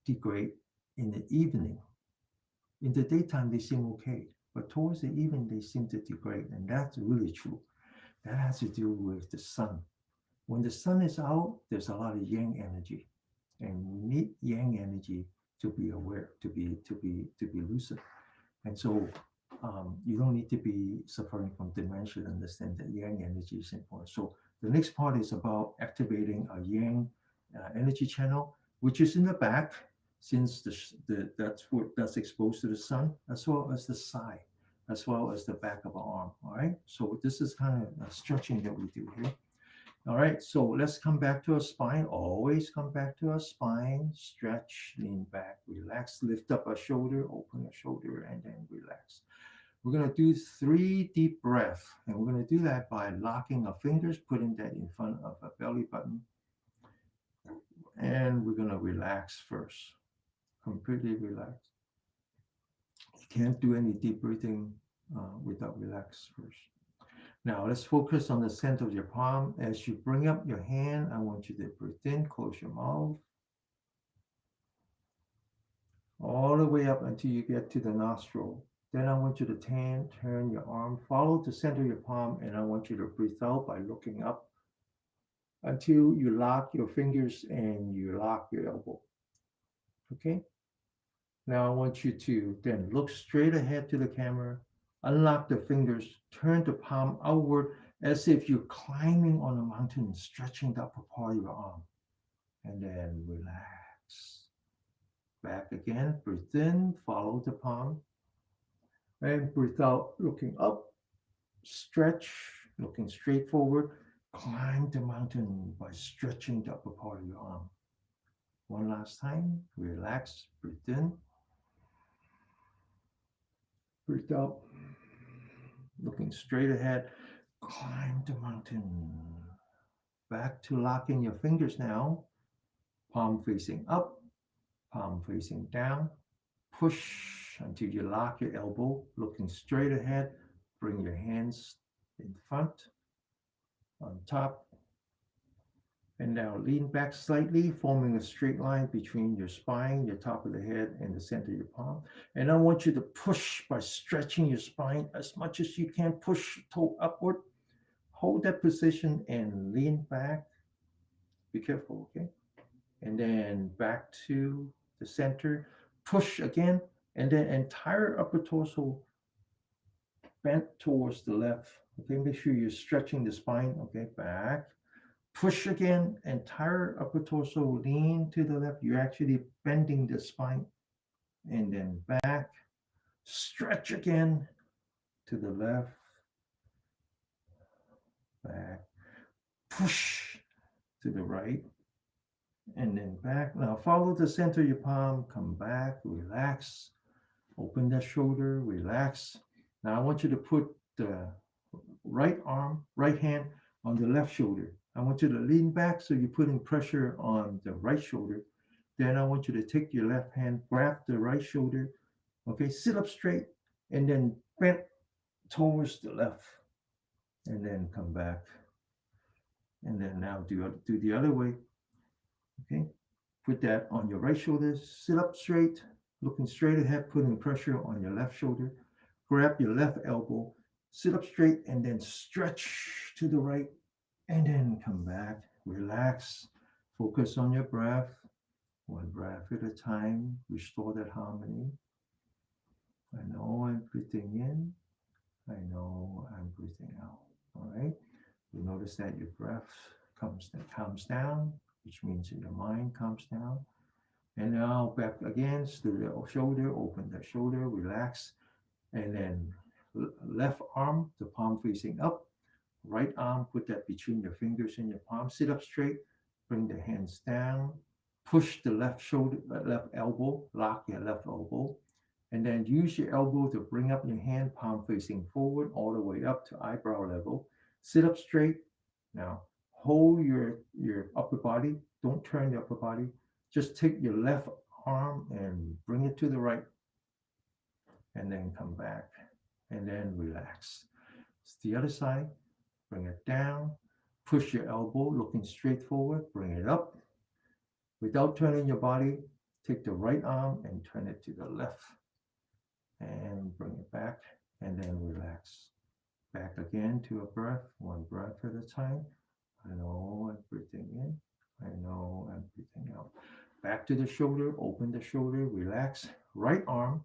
Speaker 1: degrade in the evening. In the daytime, they seem okay, but towards the evening, they seem to degrade, and that's really true. That has to do with the sun. When the sun is out, there's a lot of yang energy, and we need yang energy to be aware, to be lucid. And so you don't need to be suffering from dementia to understand that yang energy is important. So the next part is about activating a yang energy channel, which is in the back, since that's exposed to the sun, as well as the side, as well as the back of our arm. All right. So this is kind of a stretching that we do here. All right, so let's come back to our spine. Always come back to our spine. Stretch, lean back, relax, lift up our shoulder, open our shoulder, and then relax. We're going to do 3 deep breaths, and we're going to do that by locking our fingers, putting that in front of our belly button, and we're going to relax first. Completely relax. You can't do any deep breathing without relax first. Now let's focus on the center of your palm. As you bring up your hand, I want you to breathe in, close your mouth, all the way up until you get to the nostril. Then I want you to turn your arm, follow the center of your palm, and I want you to breathe out by looking up until you lock your fingers and you lock your elbow. Okay? Now I want you to then look straight ahead to the camera, unlock the fingers, turn the palm outward as if you're climbing on a mountain, stretching the upper part of your arm. And then relax. Back again, breathe in, follow the palm, and breathe out, looking up, stretch, looking straight forward, climb the mountain by stretching the upper part of your arm. One last time, relax, breathe in, breathe out, looking straight ahead, climb the mountain. Back to locking your fingers now, palm facing up, palm facing down. Push until you lock your elbow, looking straight ahead. Bring your hands in front, on top, and now lean back slightly, forming a straight line between your spine, your top of the head, and the center of your palm. And I want you to push by stretching your spine as much as you can. Push toe upward. Hold that position and lean back. Be careful, okay? And then back to the center. Push again, and then entire upper torso bent towards the left. Okay, make sure you're stretching the spine. Okay, back. Push again, entire upper torso lean to the left. You're actually bending the spine. And then back. Stretch again to the left. Back. Push to the right. And then back. Now follow the center of your palm. Come back. Relax. Open that shoulder. Relax. Now I want you to put the right hand on the left shoulder. I want you to lean back so you're putting pressure on the right shoulder. Then I want you to take your left hand, grab the right shoulder. Okay, sit up straight and then bend towards the left. And then come back. And then now do the other way. Okay, put that on your right shoulder, sit up straight, looking straight ahead, putting pressure on your left shoulder. Grab your left elbow, sit up straight, and then stretch to the right, and then come back. Relax. Focus on your breath. One breath at a time. Restore that harmony. I know I'm breathing in. I know I'm breathing out. All right. You notice that your breath calms down, which means that your mind calms down. And now back again to the shoulder. Open the shoulder. Relax. And then left arm, the palm facing up. Right arm, put that between your fingers and your palm. Sit up straight. Bring the hands down. Push the left shoulder, left elbow. Lock your left elbow. And then use your elbow to bring up your hand, palm facing forward, all the way up to eyebrow level. Sit up straight. Now, hold your upper body. Don't turn your upper body. Just take your left arm and bring it to the right. And then come back. And then relax. It's the other side. Bring it down. Push your elbow, looking straight forward. Bring it up. Without turning your body, take the right arm and turn it to the left. And bring it back. And then relax. Back again to a breath. One breath at a time. I know I'm breathing in. I know I'm breathing out. Back to the shoulder. Open the shoulder. Relax. Right arm,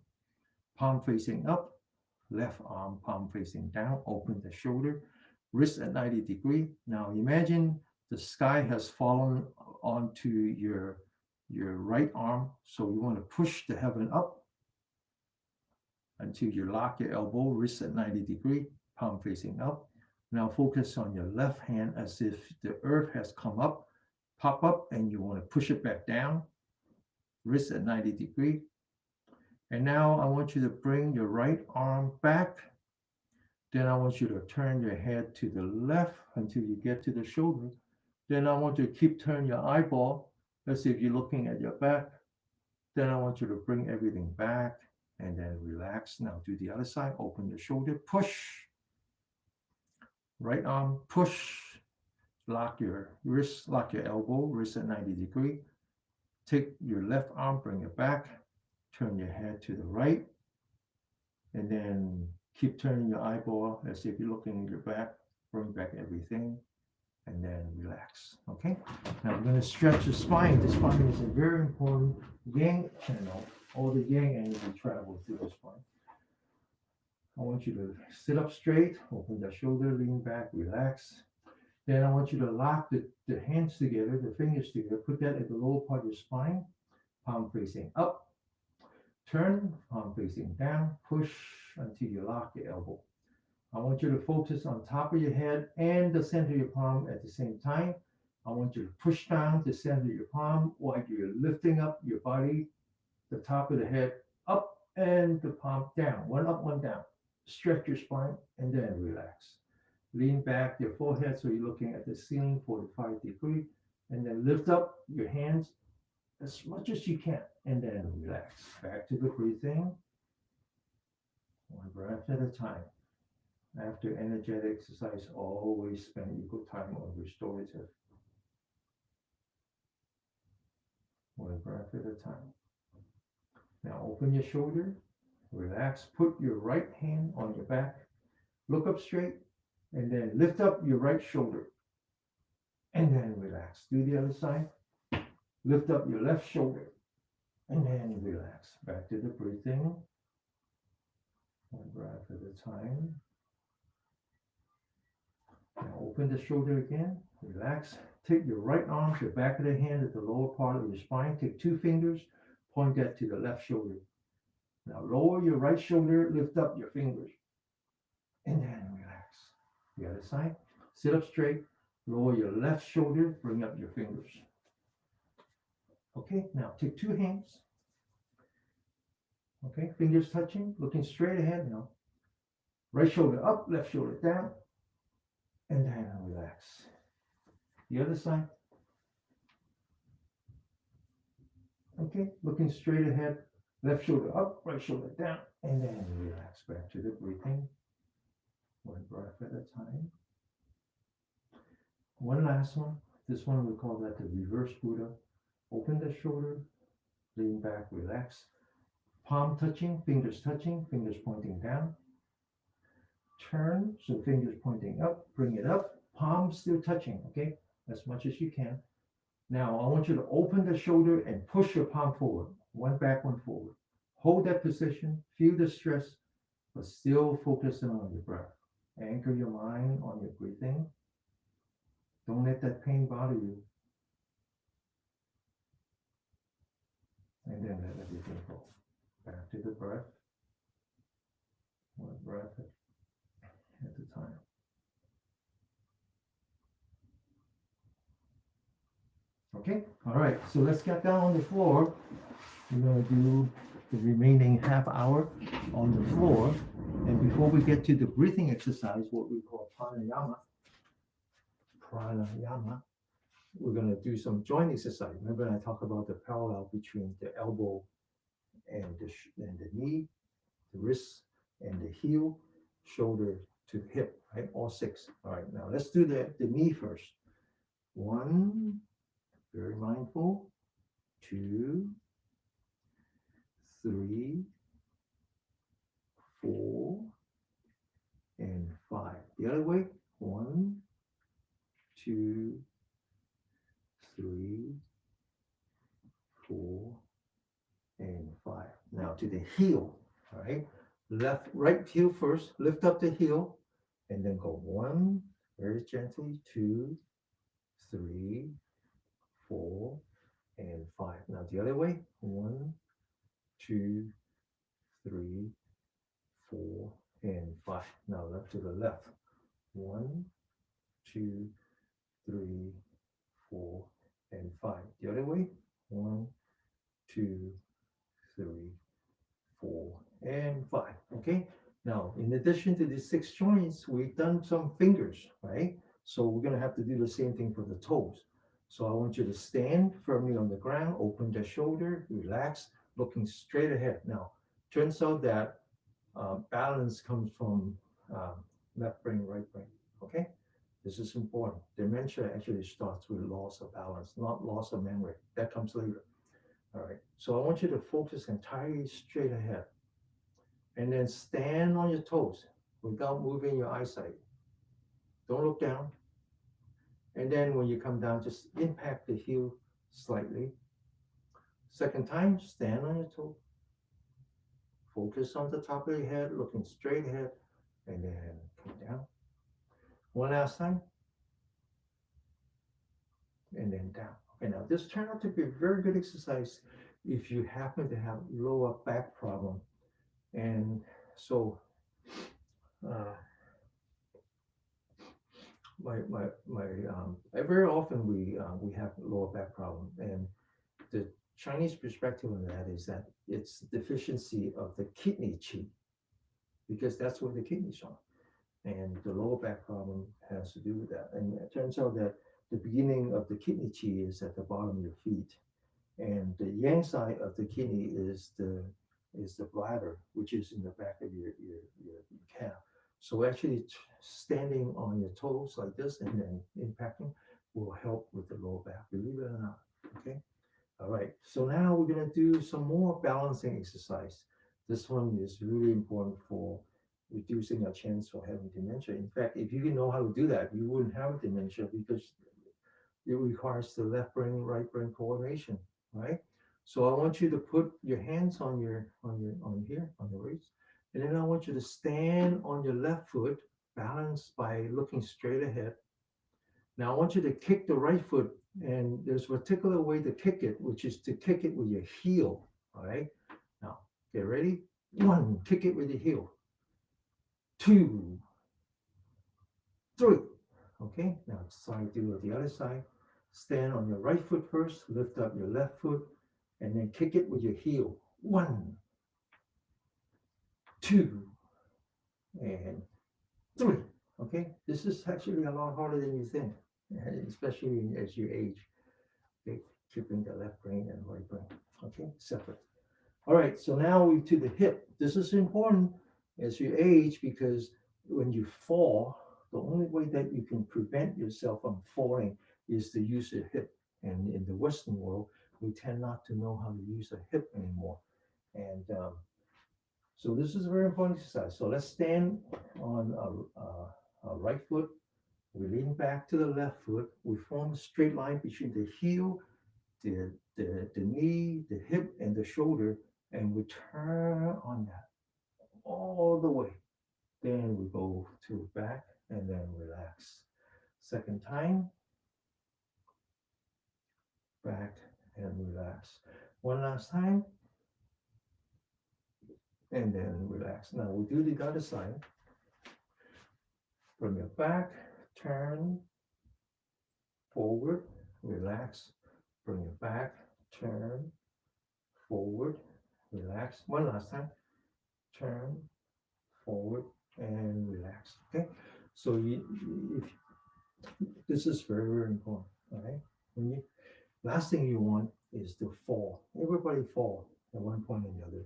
Speaker 1: palm facing up. Left arm, palm facing down. Open the shoulder. Wrist at 90 degrees. Now imagine the sky has fallen onto your right arm. So you want to push the heaven up until you lock your elbow, wrist at 90 degrees, palm facing up. Now focus on your left hand as if the earth has come up, pop up, and you want to push it back down, wrist at 90 degrees. And now I want you to bring your right arm back. Then I want you to turn your head to the left until you get to the shoulder. Then I want you to keep turning your eyeball as if you're looking at your back. Then I want you to bring everything back and then relax. Now do the other side. Open the shoulder, push. Right arm, push, lock your wrist, lock your elbow, wrist at 90 degree. Take your left arm, bring it back, turn your head to the right, and then keep turning your eyeball as if you're looking at your back, bring back everything, and then relax. Okay? Now we're going to stretch the spine. The spine is a very important yang channel. All the yang energy travels through the spine. I want you to sit up straight, open the shoulder, lean back, relax. Then I want you to lock the hands together, the fingers together, put that at the lower part of your spine, palm facing up, turn, palm facing down, push until you lock your elbow. I want you to focus on top of your head and the center of your palm at the same time. I want you to push down the center of your palm while you're lifting up your body, the top of the head up and the palm down, one up, one down. Stretch your spine and then relax. Lean back your forehead so you're looking at the ceiling 45 degree, and then lift up your hands as much as you can and then relax. Back to the breathing, one breath at a time. After energetic exercise, always spend equal time on restorative. One breath at a time. Now open your shoulder, relax, put your right hand on your back, look up straight, and then lift up your right shoulder, and then relax. Do the other side. Lift up your left shoulder, and then relax. Back to the breathing. One breath at a time. Now open the shoulder again, relax. Take your right arm to the back of the hand at the lower part of your spine. Take two fingers, point that to the left shoulder. Now lower your right shoulder, lift up your fingers, and then relax. The other side, sit up straight, lower your left shoulder, bring up your fingers. Okay, now take two hands. Okay, fingers touching, looking straight ahead now. Right shoulder up, left shoulder down, and then relax. The other side. Okay, looking straight ahead, left shoulder up, right shoulder down, and then relax. Back to the breathing. One breath at a time. One last one. This one we call that the reverse Buddha. Open the shoulder, lean back, relax. Palm touching, fingers pointing down. Turn, so fingers pointing up, bring it up. Palms still touching, okay? As much as you can. Now I want you to open the shoulder and push your palm forward. One back, one forward. Hold that position, feel the stress, but still focusing on your breath. Anchor your mind on your breathing. Don't let that pain bother you. And then let everything go. Back to the breath. One breath at a time. Okay, all right, so let's get down on the floor. We're going to do the remaining half hour on the floor. And before we get to the breathing exercise, what we call pranayama, we're going to do some joint exercise. Remember I talked about the parallel between the elbow and the knee, the wrist and the heel, shoulder to hip, right? All six. All right, now let's do the knee first. One, very mindful. Two, three, four, and five. The other way. One, two, three, four, and five. Now to the heel. All right. Right heel first. Lift up the heel, and then go one, very gently. Two, three, four, and five. Now the other way. One, two, three, four, and five. Now left to the left. One, two, three, four, and five. The other way. One, two, three, four, and five. Okay. Now, in addition to these six joints, we've done some fingers, right? So we're going to have to do the same thing for the toes. So I want you to stand firmly on the ground, open the shoulder, relax, looking straight ahead. Now, turns out that balance comes from left brain, right brain. Okay? This is important. Dementia actually starts with loss of balance, not loss of memory. That comes later. All right. So I want you to focus entirely straight ahead and then stand on your toes without moving your eyesight. Don't look down. And then when you come down, just impact the heel slightly. Second time, stand on your toe. Focus on the top of your head, looking straight ahead, and then come down. One last time, and then down. Okay, now this turned out to be a very good exercise if you happen to have lower back problem. And so, uh, very often we have lower back problem, and the Chinese perspective on that is that it's deficiency of the kidney qi, because that's where the kidneys are. And the lower back problem has to do with that. And it turns out that the beginning of the kidney qi is at the bottom of your feet, and the yang side of the kidney is the bladder, which is in the back of your calf. So actually standing on your toes like this and then impacting will help with the lower back, believe it or not. Okay. All right. So now we're gonna do some more balancing exercise. This one is really important for reducing our chance for having dementia. In fact, if you know how to do that, you wouldn't have dementia because it requires the left brain, right brain coordination, right? So I want you to put your hands on on here, on your waist, and then I want you to stand on your left foot, balanced by looking straight ahead. Now I want you to kick the right foot, and there's a particular way to kick it, which is to kick it with your heel. All right. Now get ready. One, kick it with your heel. Two, three. Okay. Now try to do the other side. Stand on your right foot first. Lift up your left foot, and then kick it with your heel. One, two, and three. Okay. This is actually a lot harder than you think, especially as you age. Okay, keeping the left brain and right brain. Okay, separate. All right, so now we to the hip. This is important as you age because when you fall, the only way that you can prevent yourself from falling is to use your hip. And in the Western world, we tend not to know how to use a hip anymore. And so this is a very important exercise. So let's stand on a right foot. We lean back to the left foot. We form a straight line between the heel, the knee, the hip, and the shoulder, and we turn on that all the way. Then we go to back and then relax. Second time, back and relax. One last time, and then relax. Now we do the other side. Bring it back, turn, forward, relax. Bring it back, turn, forward, relax. One last time, turn, forward, and relax. Okay, so if this is very very important. All right, when you last thing you want is to fall. Everybody fall at one point or another,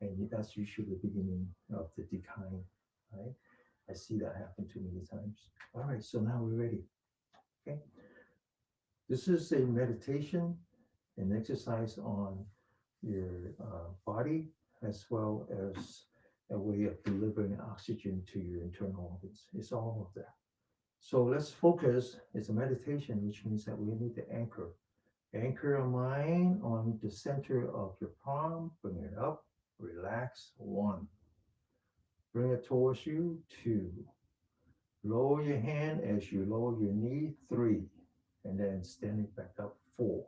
Speaker 1: and that's usually the beginning of the decline. Right, I see that happen too many times. All right, so now we're ready. Okay, this is a meditation, an exercise on your body as well as a way of delivering oxygen to your internal organs. It's all of that. So let's focus. It's a meditation, which means that we need to anchor. Anchor your mind on the center of your palm. Bring it up. Relax. One. Bring it towards you. Two. Lower your hand as you lower your knee. Three. And then standing back up. Four.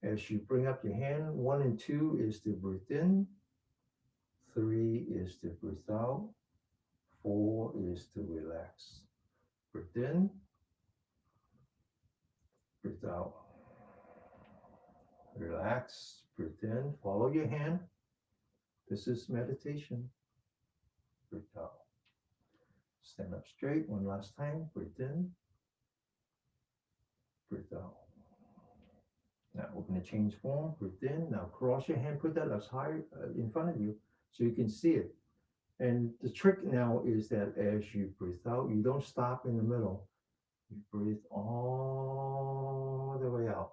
Speaker 1: As you bring up your hand, one and two is to breathe in. Three is to breathe out. Four is to relax. Breathe in. Breathe out. Relax. Breathe in. Follow your hand. This is meditation. Breathe out. Stand up straight one last time. Breathe in. Breathe out. Now we're going to change form. Breathe in. Now cross your hand. Put that as high in front of you so you can see it. And the trick now is that as you breathe out, you don't stop in the middle. You breathe all the way out.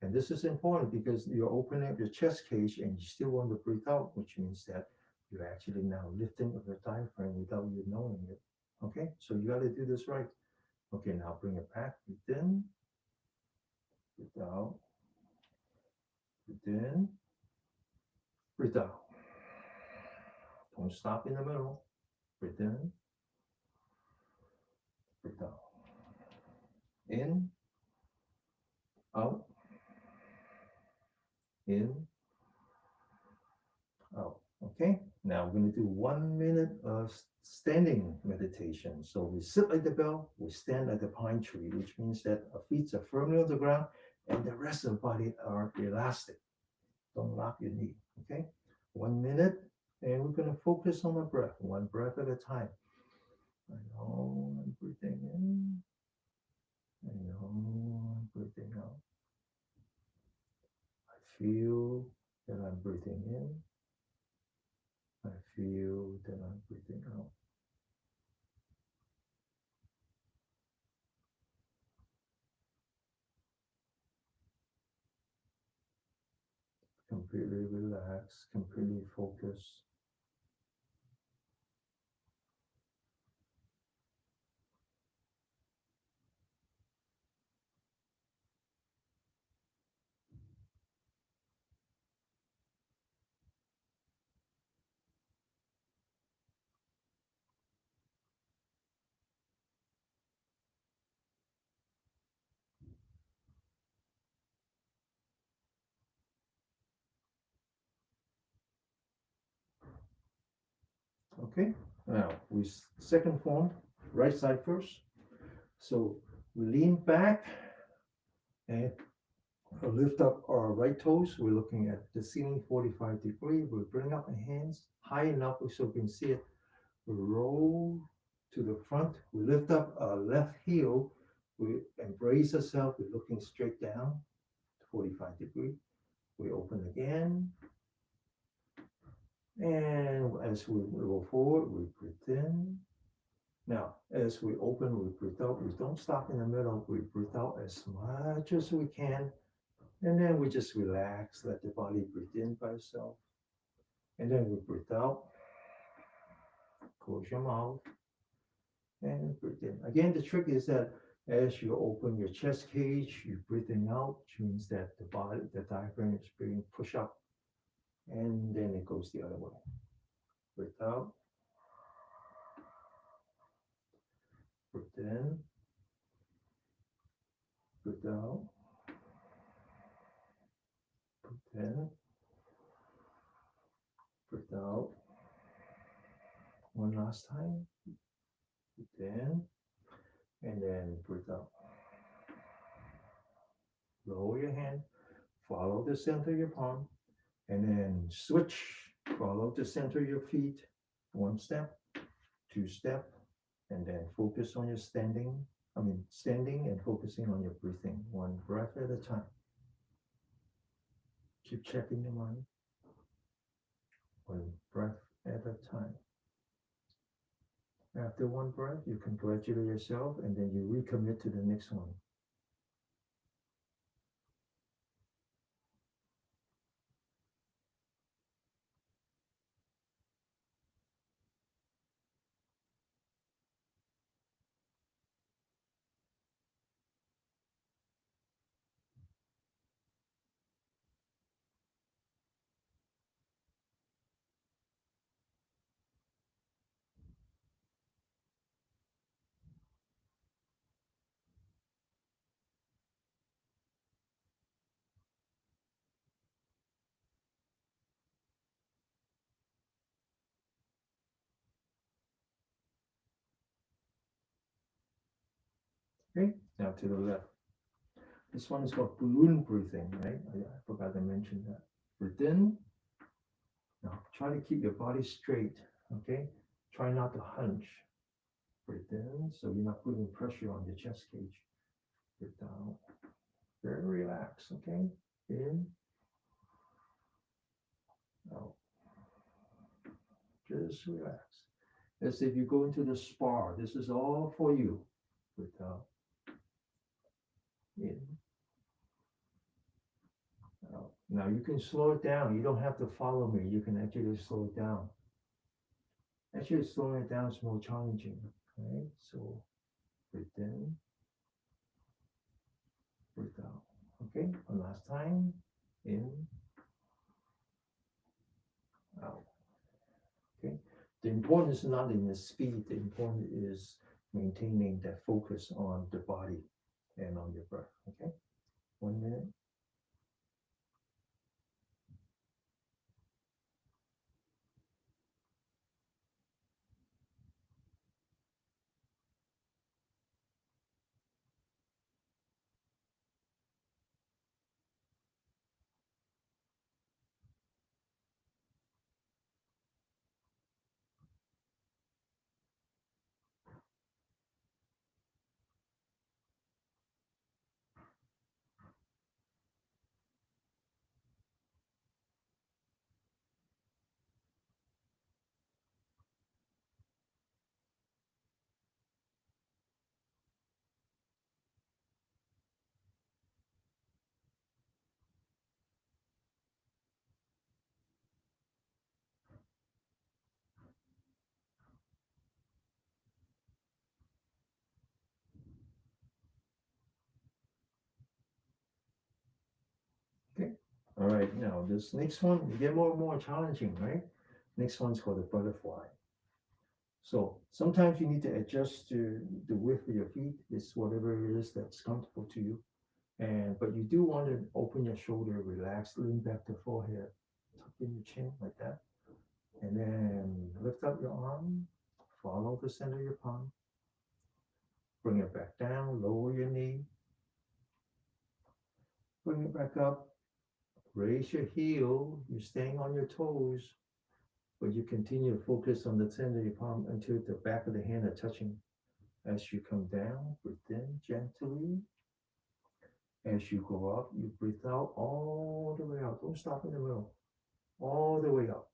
Speaker 1: And this is important because you're opening up your chest cage and you still want to breathe out, which means that you're actually now lifting up your diaphragm without you knowing it. Okay, so you got to do this right. Okay, now bring it back. Breathe in, breathe out, breathe in, breathe out. Don't stop in the middle. Breathe in, breathe out. In, out, in, out. Okay, now we're going to do 1 minute of standing meditation. So we sit like the bell, we stand like the pine tree, which means that our feet are firmly on the ground and the rest of the body are elastic. Don't lock your knee. Okay, 1 minute, and we're going to focus on the breath, one breath at a time. I know I'm breathing in. I know I'm breathing out. I feel that I'm breathing in. I feel that I'm breathing out. Completely relaxed, completely focused. Okay, now we second form, right side first. So we lean back and lift up our right toes. We're looking at the ceiling 45 degrees. We bring up the hands high enough so we can see it. We roll to the front. We lift up our left heel. We embrace ourselves. We're looking straight down, 45 degrees. We open again. And as we roll forward, we breathe in. Now, as we open, we breathe out. We don't stop in the middle. We breathe out as much as we can. And then we just relax, let the body breathe in by itself. And then we breathe out, close your mouth, and breathe in. Again, the trick is that as you open your chest cage, you breathing out, which means that the body, the diaphragm is being pushed up, and then it goes the other way. Breathe out, breathe in, breathe out, breathe in, breathe out. One last time. Breathe in, and then breathe out. Lower your hand, follow the center of your palm, and then switch. Follow the center of your feet. One step, two step, and then focus on your standing. Standing and focusing on your breathing. One breath at a time. Keep checking your mind. One breath at a time. After one breath, you congratulate yourself and then you recommit to the next one. Okay, now to the left. This one is called balloon breathing, right? I forgot to mention that. Breathe in. Now try to keep your body straight, okay? Try not to hunch. Breathe in, so you're not putting pressure on your chest cage. Breathe out. Very relaxed, okay? In, out. Just relax. As if you go into the spa. This is all for you. Breathe out, in, out. Now you can slow it down. You don't have to follow me. You can actually slow it down. Actually, slowing it down is more challenging. Okay, so breathe in, breathe out. Okay, one last time. In, out. Okay. The importance is not in the speed. The important is maintaining that focus on the body and on your breath. Okay. 1 minute. Okay. All right. Now this next one, you get more and more challenging, right? Next one's called the butterfly. So sometimes you need to adjust to the width of your feet. It's whatever it is that's comfortable to you. And but you do want to open your shoulder, relax, lean back the forehead, tuck in your chin like that. And then lift up your arm, follow the center of your palm, bring it back down, lower your knee, bring it back up, raise your heel, you're staying on your toes, but you continue to focus on the center of your palm until the back of the hand are touching. As you come down, breathe in gently. As you go up, you breathe out all the way out. Don't stop in the middle. All the way up.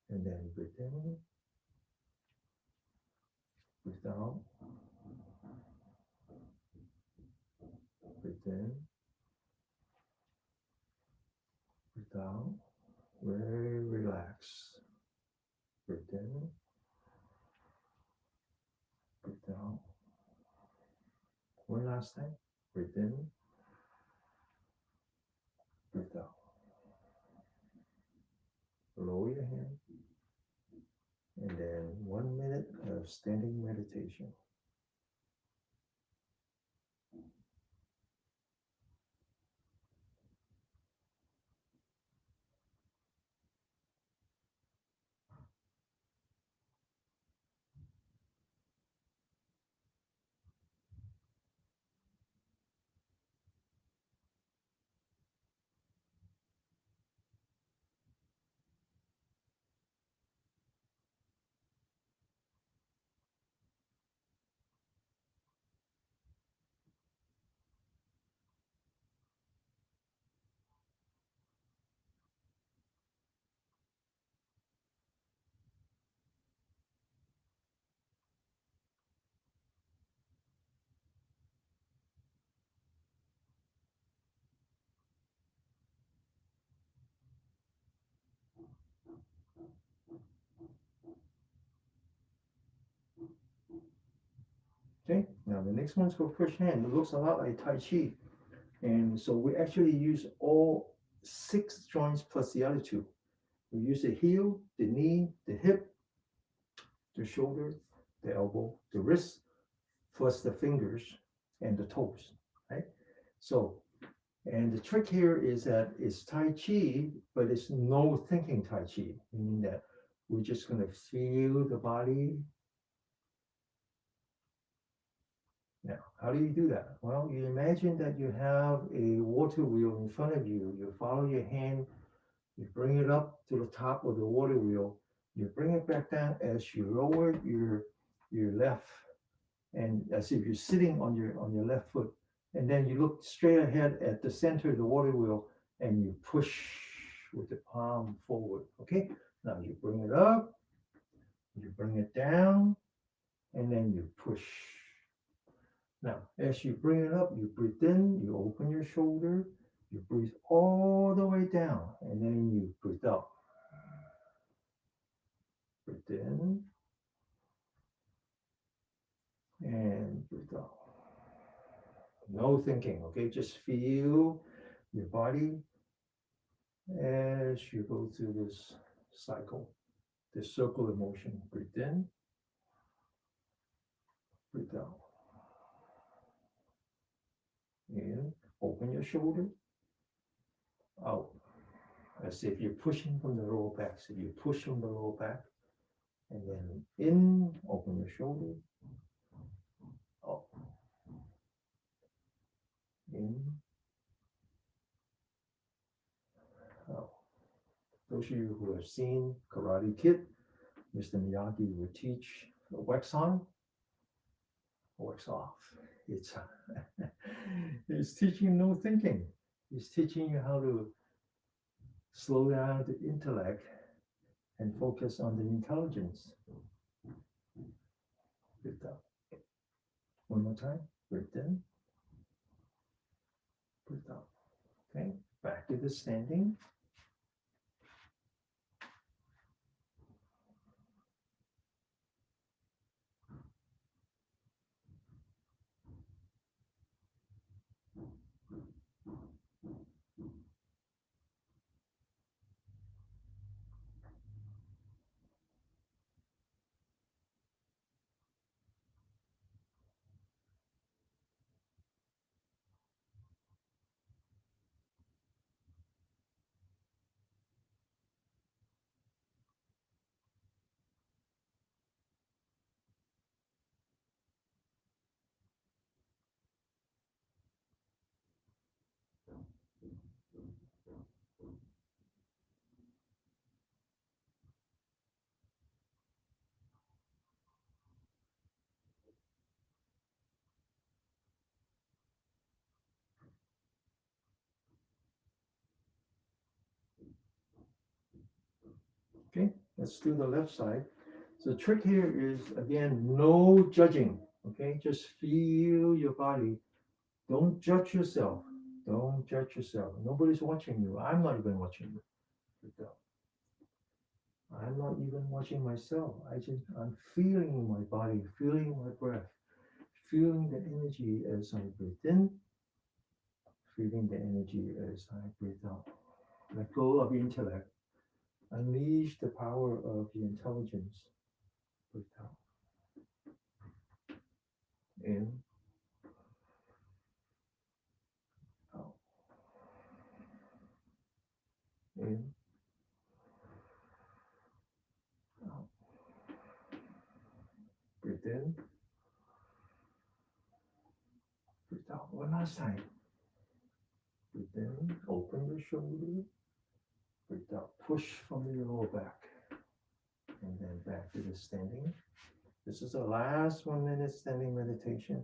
Speaker 1: And then breathe in, breathe out, breathe in, breathe out. Very relaxed. Breathe in, breathe out. One last time. Breathe in, breathe out. Lower your hand. And then 1 minute of standing meditation. Okay, now the next one's called push hand. It looks a lot like Tai Chi. And so we actually use all 6 joints plus the other 2. We use the heel, the knee, the hip, the shoulder, the elbow, the wrist, plus the fingers and the toes, right? So, and the trick here is that it's Tai Chi, but it's no thinking Tai Chi, meaning that we're just going to feel the body. Now, how do you do that? Well, you imagine that you have a water wheel in front of you. You follow your hand, you bring it up to the top of the water wheel. You bring it back down as you lower your left, and as if you're sitting on your left foot. And then you look straight ahead at the center of the water wheel, and you push with the palm forward. Okay. Now you bring it up, You bring it down, and then you push. Now, as you bring it up, you breathe in, you open your shoulder, you breathe all the way down, and then you breathe out. Breathe in and breathe out. No thinking, okay? Just feel your body as you go through this cycle, this circular motion. Breathe in, breathe out. In, open your shoulder, out. As if you're pushing from the lower back. So you push from the lower back, and then in, open your shoulder, out, in, out. Those of you who have seen Karate Kid, Mr. Miyagi will teach wax on, wax off. It's it's teaching no thinking. It's teaching you how to slow down the intellect and focus on the intelligence. Breathe out. One more time. Breathe in. Breathe out. Okay. Back to the standing. Okay. Let's do the left side. So the trick here is, again, no judging. Okay. Just feel your body. Don't judge yourself. Don't judge yourself. Nobody's watching you. I'm not even watching you. I'm not even watching myself. I'm feeling my body, feeling my breath, feeling the energy as I breathe in, feeling the energy as I breathe out. Let go of intellect. Unleash the power of the intelligence. Breathe out. In, out. In, out. Breathe in, breathe out. One last time. Breathe in, open your shoulder. Breathe out. Push from your lower back. And then back to the standing. This is the last 1 minute standing meditation.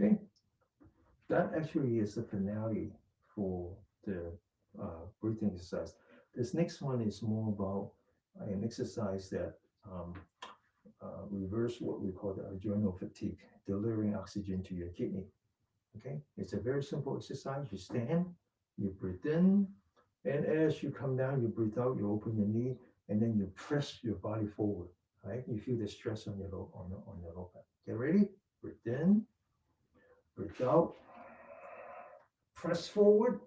Speaker 1: Okay, that actually is the finale for the breathing exercise. This next one is more about an exercise that reverse what we call the adrenal fatigue, delivering oxygen to your kidney. Okay, it's a very simple exercise. You stand, you breathe in, and as you come down, you breathe out, you open your knee, and then you press your body forward. right? You feel the stress on your low back. Get ready. Breathe in, breathe out, press forward,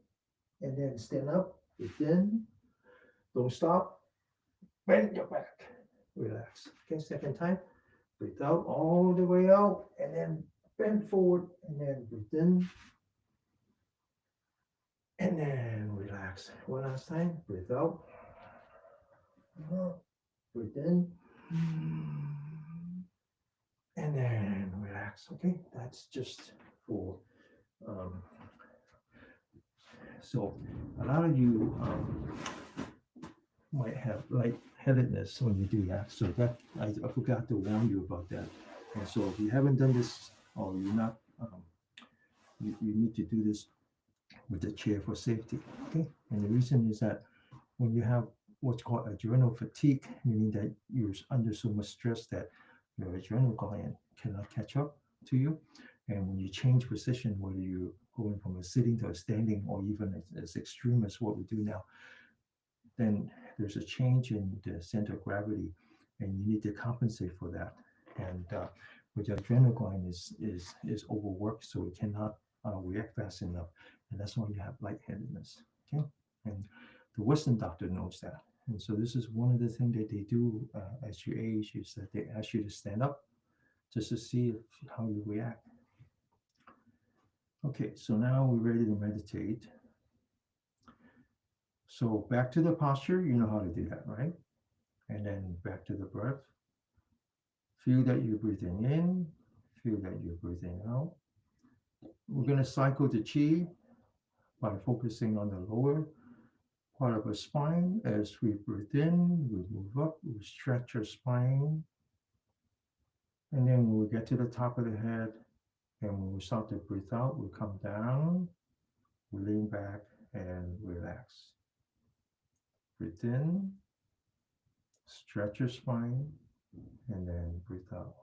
Speaker 1: and then stand up. Breathe in, don't stop, bend your back, relax. Okay, second time. Breathe out all the way out, and then bend forward, and then breathe in, and then relax. One last time. Breathe out, breathe in, and then relax. Okay, that's just for um, so a lot of you might have lightheadedness when you do that. So that I forgot to warn you about that. And so if you haven't done this, or you're not, you need to do this with the chair for safety. Okay, and the reason is that when you have what's called adrenal fatigue, meaning that you're under so much stress that your adrenal gland cannot catch up to you. And when you change position, whether you're going from a sitting to a standing, or even as extreme as what we do now, then there's a change in the center of gravity, and you need to compensate for that. And with your adrenal gland is overworked, so it cannot react fast enough, and that's why you have lightheadedness. Okay, and the Western doctor knows that, and so this is one of the things that they do as you age, is that they ask you to stand up just to see how you react. Okay, so now we're ready to meditate. So back to the posture, you know how to do that, right? And then back to the breath. Feel that you're breathing in, feel that you're breathing out. We're going to cycle the chi by focusing on the lower part of our spine. As we breathe in, we move up, we stretch our spine. And then when we get to the top of the head, and when we start to breathe out, we come down, we lean back and relax. Breathe in, stretch your spine, and then breathe out.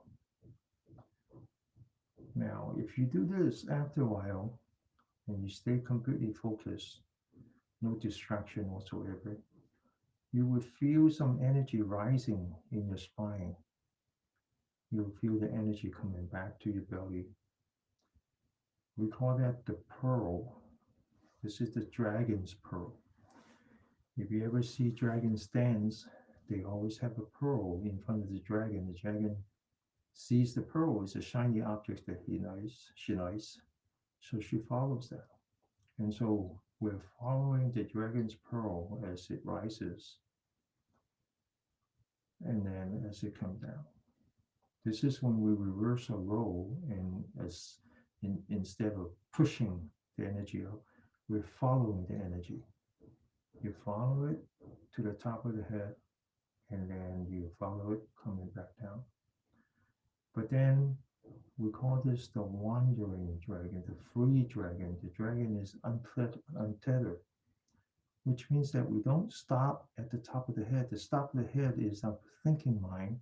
Speaker 1: Now, if you do this after a while, and you stay completely focused, no distraction whatsoever, you would feel some energy rising in your spine. You'll feel the energy coming back to your belly. We call that the pearl. This is the dragon's pearl. If you ever see dragon's dance, they always have a pearl in front of the dragon. The dragon sees the pearl as a shiny object that she likes, so she follows that. And so we're following the dragon's pearl as it rises, and then as it comes down. This is when we reverse our role, and instead of pushing the energy up, we're following the energy. You follow it to the top of the head, and then you follow it coming back down. But then we call this the wandering dragon, the free dragon. The dragon is untethered, which means that we don't stop at the top of the head. The top of the head is our thinking mind,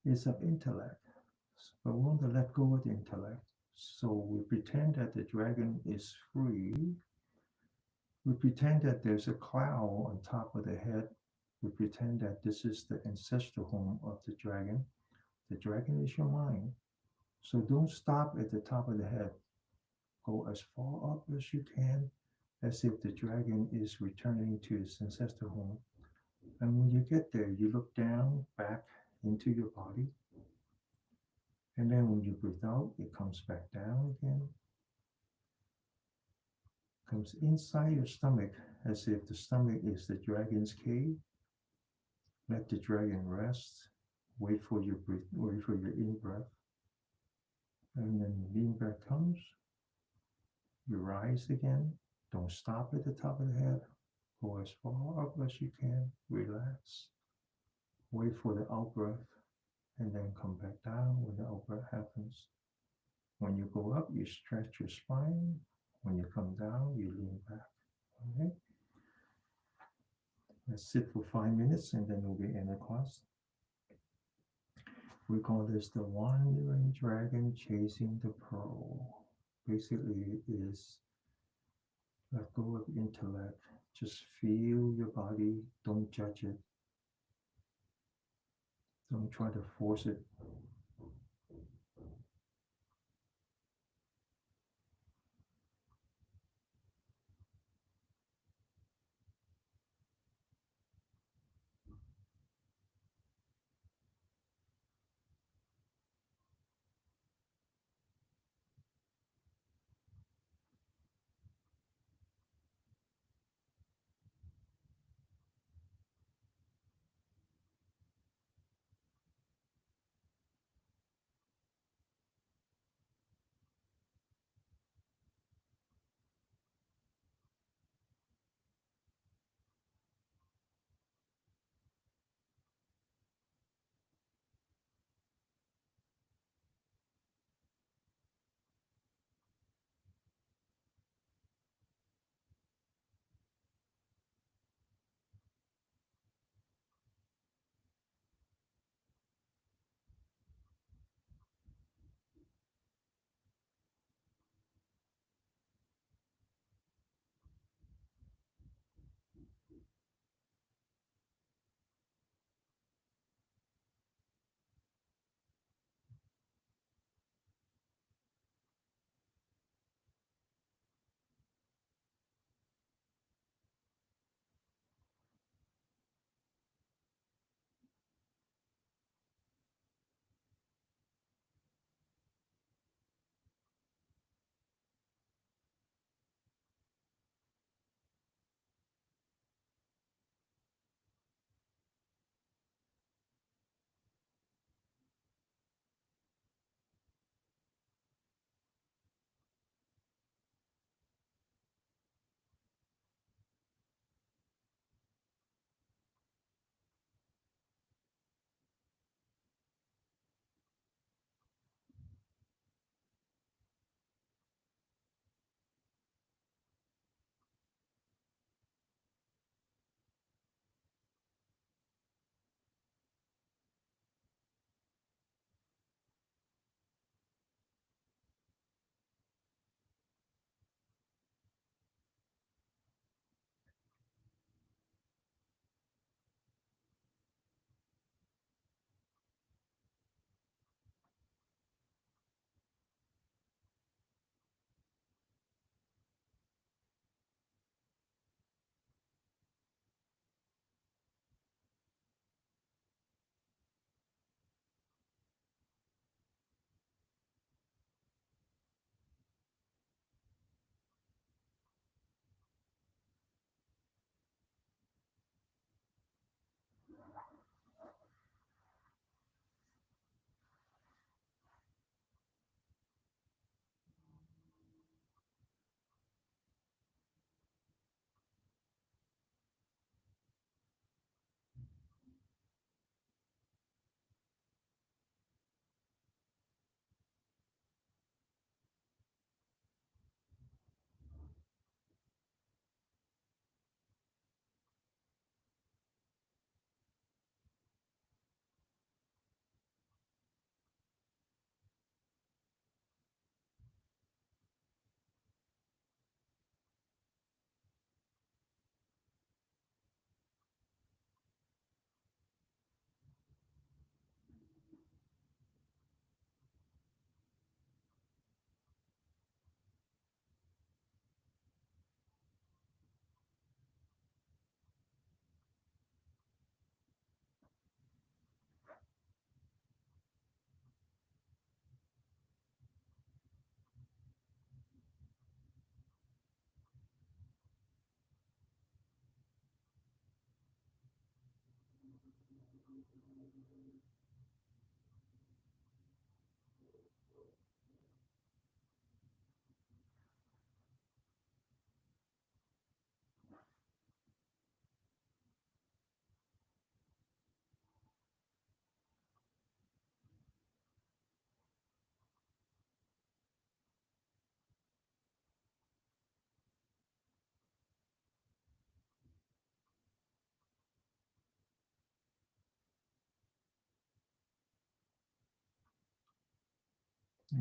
Speaker 1: is our intellect. But we want to let go of the intellect. So we pretend that the dragon is free. We pretend that there's a cloud on top of the head. We pretend that this is the ancestral home of the dragon. The dragon is your mind. So don't stop at the top of the head. Go as far up as you can, as if the dragon is returning to its ancestral home. And when you get there, you look down, back into your body. And then when you breathe out, it comes back down again. Comes inside your stomach, as if the stomach is the dragon's cave. Let the dragon rest. Wait for your in-breath. And then the in-breath comes. You rise again. Don't stop at the top of the head. Go as far up as you can. Relax. Wait for the out-breath, and then come back down when the out-breath happens. When you go up, you stretch your spine. When you come down, you lean back. Okay? Let's sit for 5 minutes, and then we'll be in the class. We call this the wandering dragon chasing the pearl. Basically, it is let go of intellect. Just feel your body. Don't judge it. Don't try to force it.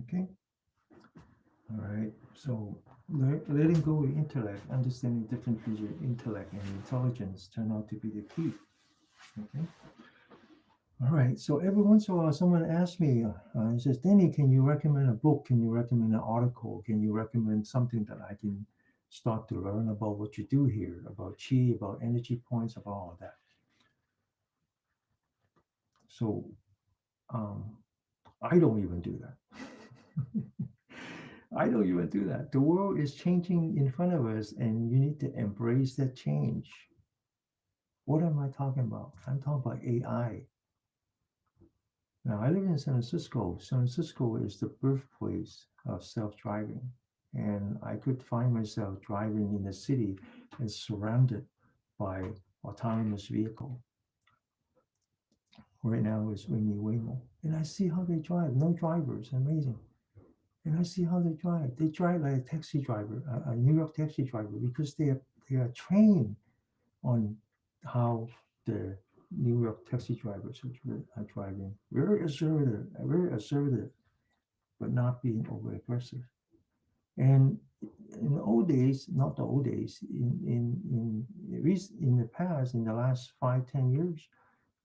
Speaker 1: Okay. All right. So letting go of intellect, understanding different vision, intellect, and intelligence turn out to be the key. Okay. All right. So every once in a while, someone asks me, says, Danny, can you recommend a book? Can you recommend an article? Can you recommend something that I can start to learn about what you do here, about chi, about energy points, about all of that? So um, I don't even do that. I don't even do that. The world is changing in front of us, and you need to embrace that change. What am I talking about? I'm talking about AI. Now, I live in San Francisco. San Francisco is the birthplace of self driving. And I could find myself driving in the city and surrounded by autonomous vehicle. Right now it's Winnie Waymo. And I see how they drive. No drivers. Amazing. And I see how they drive. They drive like a taxi driver, a New York taxi driver, because they are trained on how the New York taxi drivers are driving. Very assertive, but not being over aggressive. And in the old days, not the old days, in the past, in the last 5, 10 years,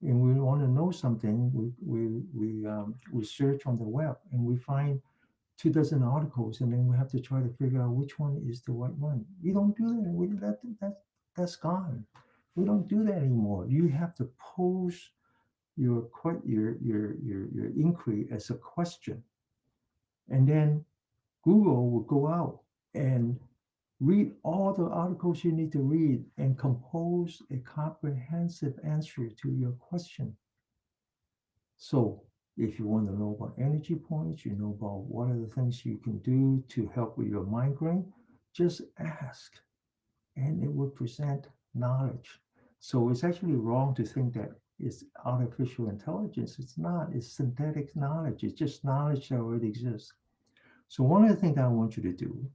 Speaker 1: and we want to know something, we search on the web and we find 2 dozen articles, and then we have to try to figure out which one is the right one. We don't do that. That's gone. We don't do that anymore. You have to pose your inquiry as a question, and then Google will go out and read all the articles you need to read and compose a comprehensive answer to your question. So, if you want to know about energy points, you know about what are the things you can do to help with your migraine, just ask and it will present knowledge. So, it's actually wrong to think that it's artificial intelligence. It's not, it's synthetic knowledge. It's just knowledge that already exists. So, one of the things I want you to do,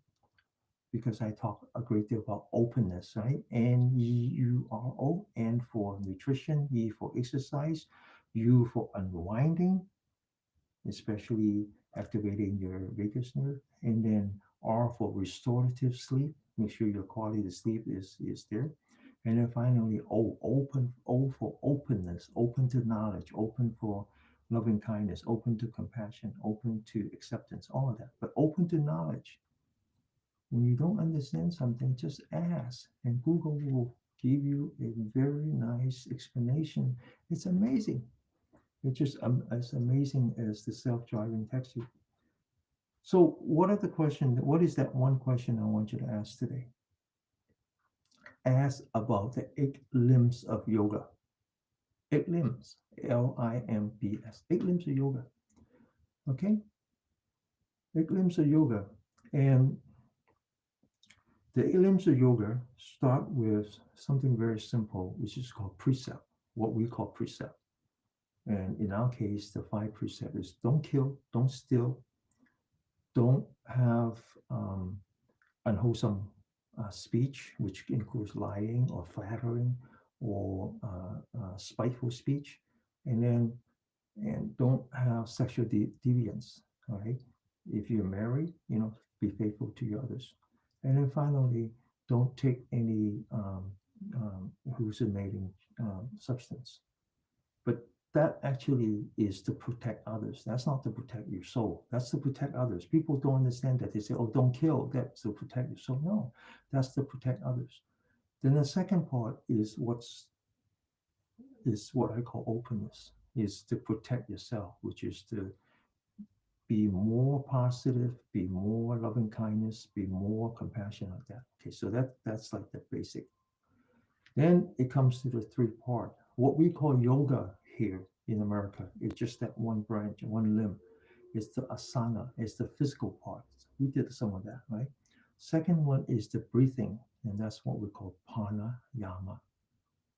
Speaker 1: because I talk a great deal about openness, right? NEURO, N for nutrition, E for exercise, U for unwinding, especially activating your vagus nerve, and then R for restorative sleep. Make sure your quality of sleep is there. And then finally, O for openness, open to knowledge, open for loving kindness, open to compassion, open to acceptance, all of that. But open to knowledge. When you don't understand something, just ask, and Google will give you a very nice explanation. It's amazing. It's just as amazing as the self-driving taxi. So, what are the questions? What is that one question I want you to ask today? Ask about the 8 limbs of yoga. 8 limbs, LIMBS. 8 limbs of yoga. Okay, 8 limbs of yoga, and the 8 limbs of yoga start with something very simple, which is called precept. What we call precept. And in our case, the 5 precepts is don't kill, don't steal, don't have unwholesome speech, which includes lying or flattering or spiteful speech, and then and don't have sexual deviance. All right, if you're married, be faithful to your others, and then finally, don't take any hallucinating substance. But that actually is to protect others. That's not to protect your soul. That's to protect others. People don't understand that. They say, oh, don't kill. That's to protect your soul. No, that's to protect others. Then the second part is what I call openness, is to protect yourself, which is to be more positive, be more loving kindness, be more compassionate like that. Okay, so that's like the basic. Then it comes to the three part. What we call yoga here in America is just that one branch, one limb. It's the asana, it's the physical part. We did some of that, right? Second one is the breathing, and that's what we call pranayama.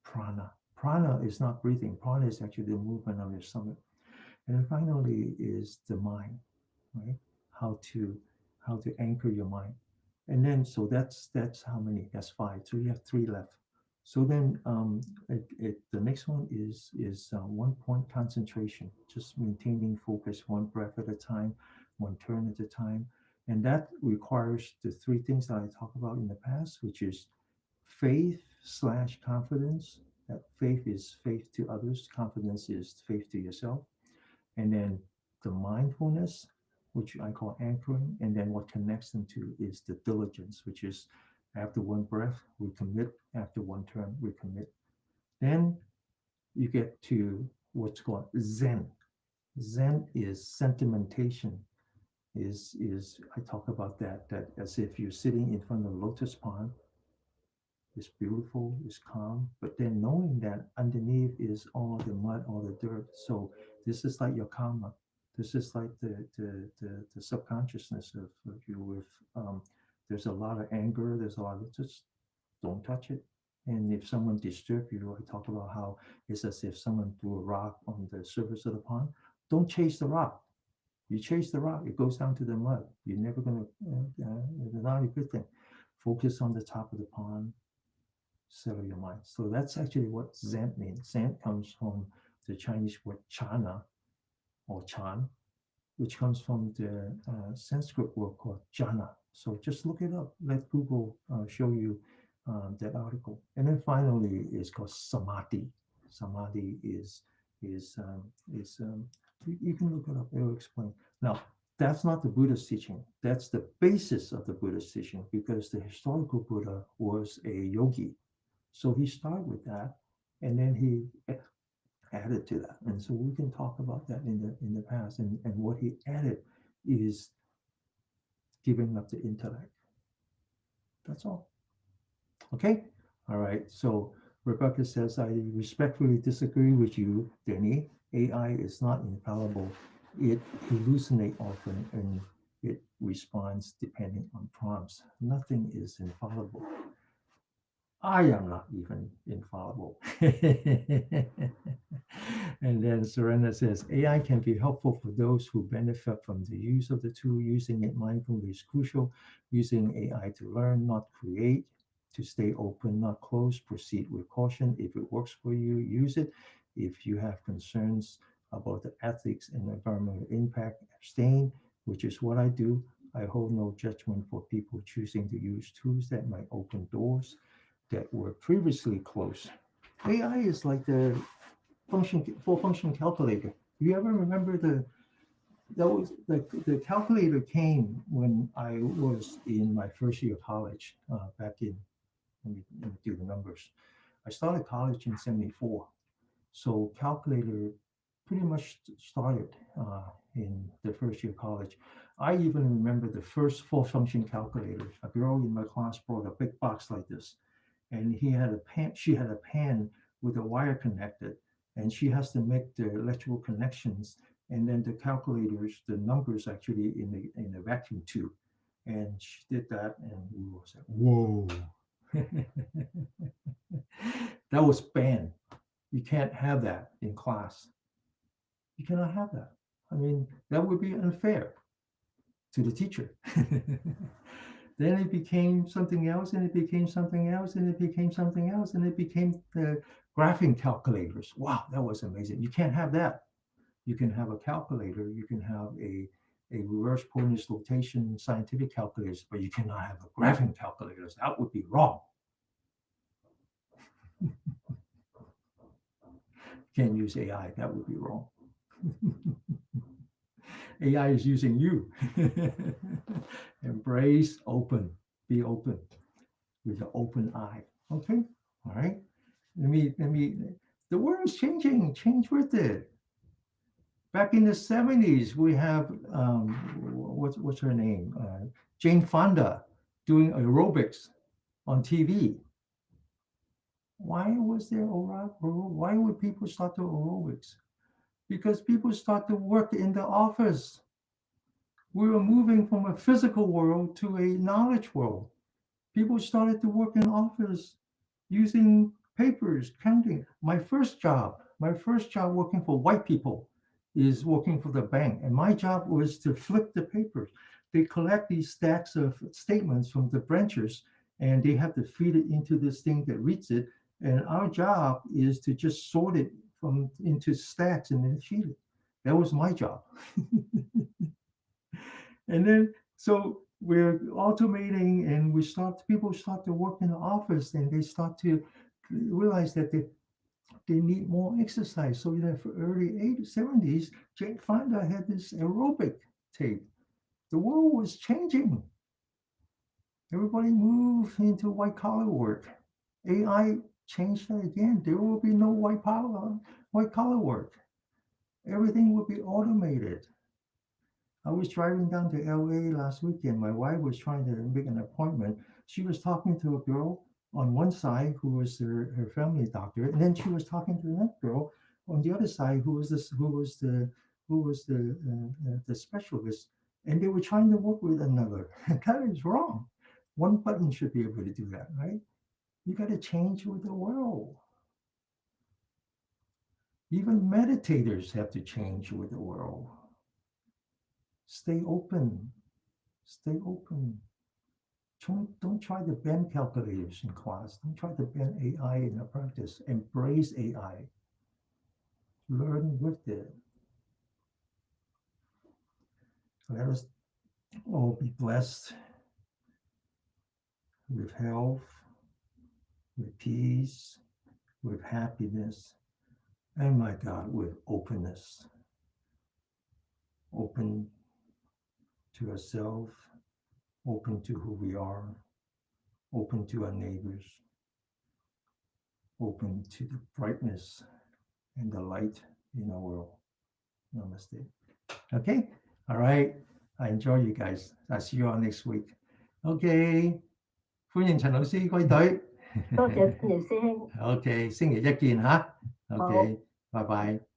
Speaker 1: Prana. Prana is not breathing. Prana is actually the movement of your stomach. And then finally is the mind, right? How to how to anchor your mind. And then so that's how many? That's five. So you have three left. So then the next one is 1 point concentration, just maintaining focus, one breath at a time, one turn at a time, and that requires the three things that I talked about in the past, which is faith slash confidence, That faith is faith to others, confidence is faith to yourself. And then the mindfulness, which I call anchoring, and then what connects them to is the diligence, which is after one breath, we commit, after one turn, we commit. Then you get to what's called Zen. Zen is sentimentation, is I talk about that as if you're sitting in front of a lotus pond. It's beautiful, it's calm, but then knowing that underneath is all the mud, all the dirt. So this is like your karma. This is like the subconsciousness of you with there's a lot of anger, there's a lot of just don't touch it. And if someone disturbs you, I talk about how it's as if someone threw a rock on the surface of the pond. Don't chase the rock. You chase the rock, it goes down to the mud. You're never gonna. It's not a good thing. Focus on the top of the pond, settle your mind. So that's actually what Zen means. Zen comes from the Chinese word chana or chan, which comes from the Sanskrit word called jhana. So just look it up. Let Google show you that article. And then finally, it's called samadhi. Samadhi is is you can look it up. It will explain. Now, that's not the Buddha's teaching. That's the basis of the Buddha's teaching because the historical Buddha was a yogi. So he started with that, and then he added to that. And so we can talk about that in the past. And what he added is giving up the intellect. That's all. Okay. All right. So Rebecca says, I respectfully disagree with you, Denny. AI is not infallible. It hallucinates often and it responds depending on prompts. Nothing is infallible. I am not even infallible. And then Serena says, AI can be helpful for those who benefit from the use of the tool. Using it mindfully is crucial. Using AI to learn, not create, to stay open, not close. Proceed with caution. If it works for you, use it. If you have concerns about the ethics and environmental impact, abstain, which is what I do. I hold no judgment for people choosing to use tools that might open doors that were previously closed. AI is like the full function calculator. Do you ever remember that was the calculator came when I was in my first year of college back in let me do the numbers. I started college in '74, so calculator pretty much started in the first year of college. I even remember the first full function calculator. A girl in my class brought a big box like this, and he had a pan. She had a pan with a wire connected, and she has to make the electrical connections, and then the calculators, the numbers actually in the vacuum tube, and she did that, and we was like, whoa, that was banned. You can't have that in class. You cannot have that. I mean, that would be unfair to the teacher. Then it became something else, and it became something else, and it became something else, and it became the graphing calculators. Wow, that was amazing. You can't have that. You can have a calculator, you can have a reverse Polish rotation scientific calculators, but you cannot have a graphing calculators. That would be wrong. Can't use AI. That would be wrong. AI is using you. Embrace open. Be open with an open eye. Okay. All right. Let me the world is changing. Change with it. Back in the '70s, we have what's her name? Jane Fonda doing aerobics on TV. Why was there why would people start the aerobics? Because people start to work in the office. We were moving from a physical world to a knowledge world. People started to work in office using papers, counting. My first job working for white people is working for the bank. And my job was to flip the papers. They collect these stacks of statements from the branches and they have to feed it into this thing that reads it. And our job is to just sort it from into stacks and then feed it. That was my job. And then so we're automating and people start to work in the office and they start to realize that They need more exercise. So in the early 80s, 70s, Jane Fonda had this aerobic tape. The world was changing. Everybody moved into white collar work. AI changed that again. There will be no white collar work. Everything will be automated. I was driving down to LA last weekend. My wife was trying to make an appointment. She was talking to a girl on one side who was her family doctor, and then she was talking to another girl on the other side who was the specialist, and they were trying to work with another. That is wrong. One button should be able to do that, right? You got to change with the world. Even meditators have to change with the world. Stay open. Stay open. Don't try to bend calculators in class. Don't try to bend AI in the practice. Embrace AI. Learn with it. Let us all be blessed with health, with peace, with happiness, and my God, with openness. Open to ourselves, open to who we are, open to our neighbors, open to the brightness and the light in our world. Namaste. Okay? All right. I enjoy you guys. I'll see you all next week. Okay. 歡迎陳老師歸隊。
Speaker 2: 多謝師兄。
Speaker 1: OK，星期一見嚇。OK，拜拜。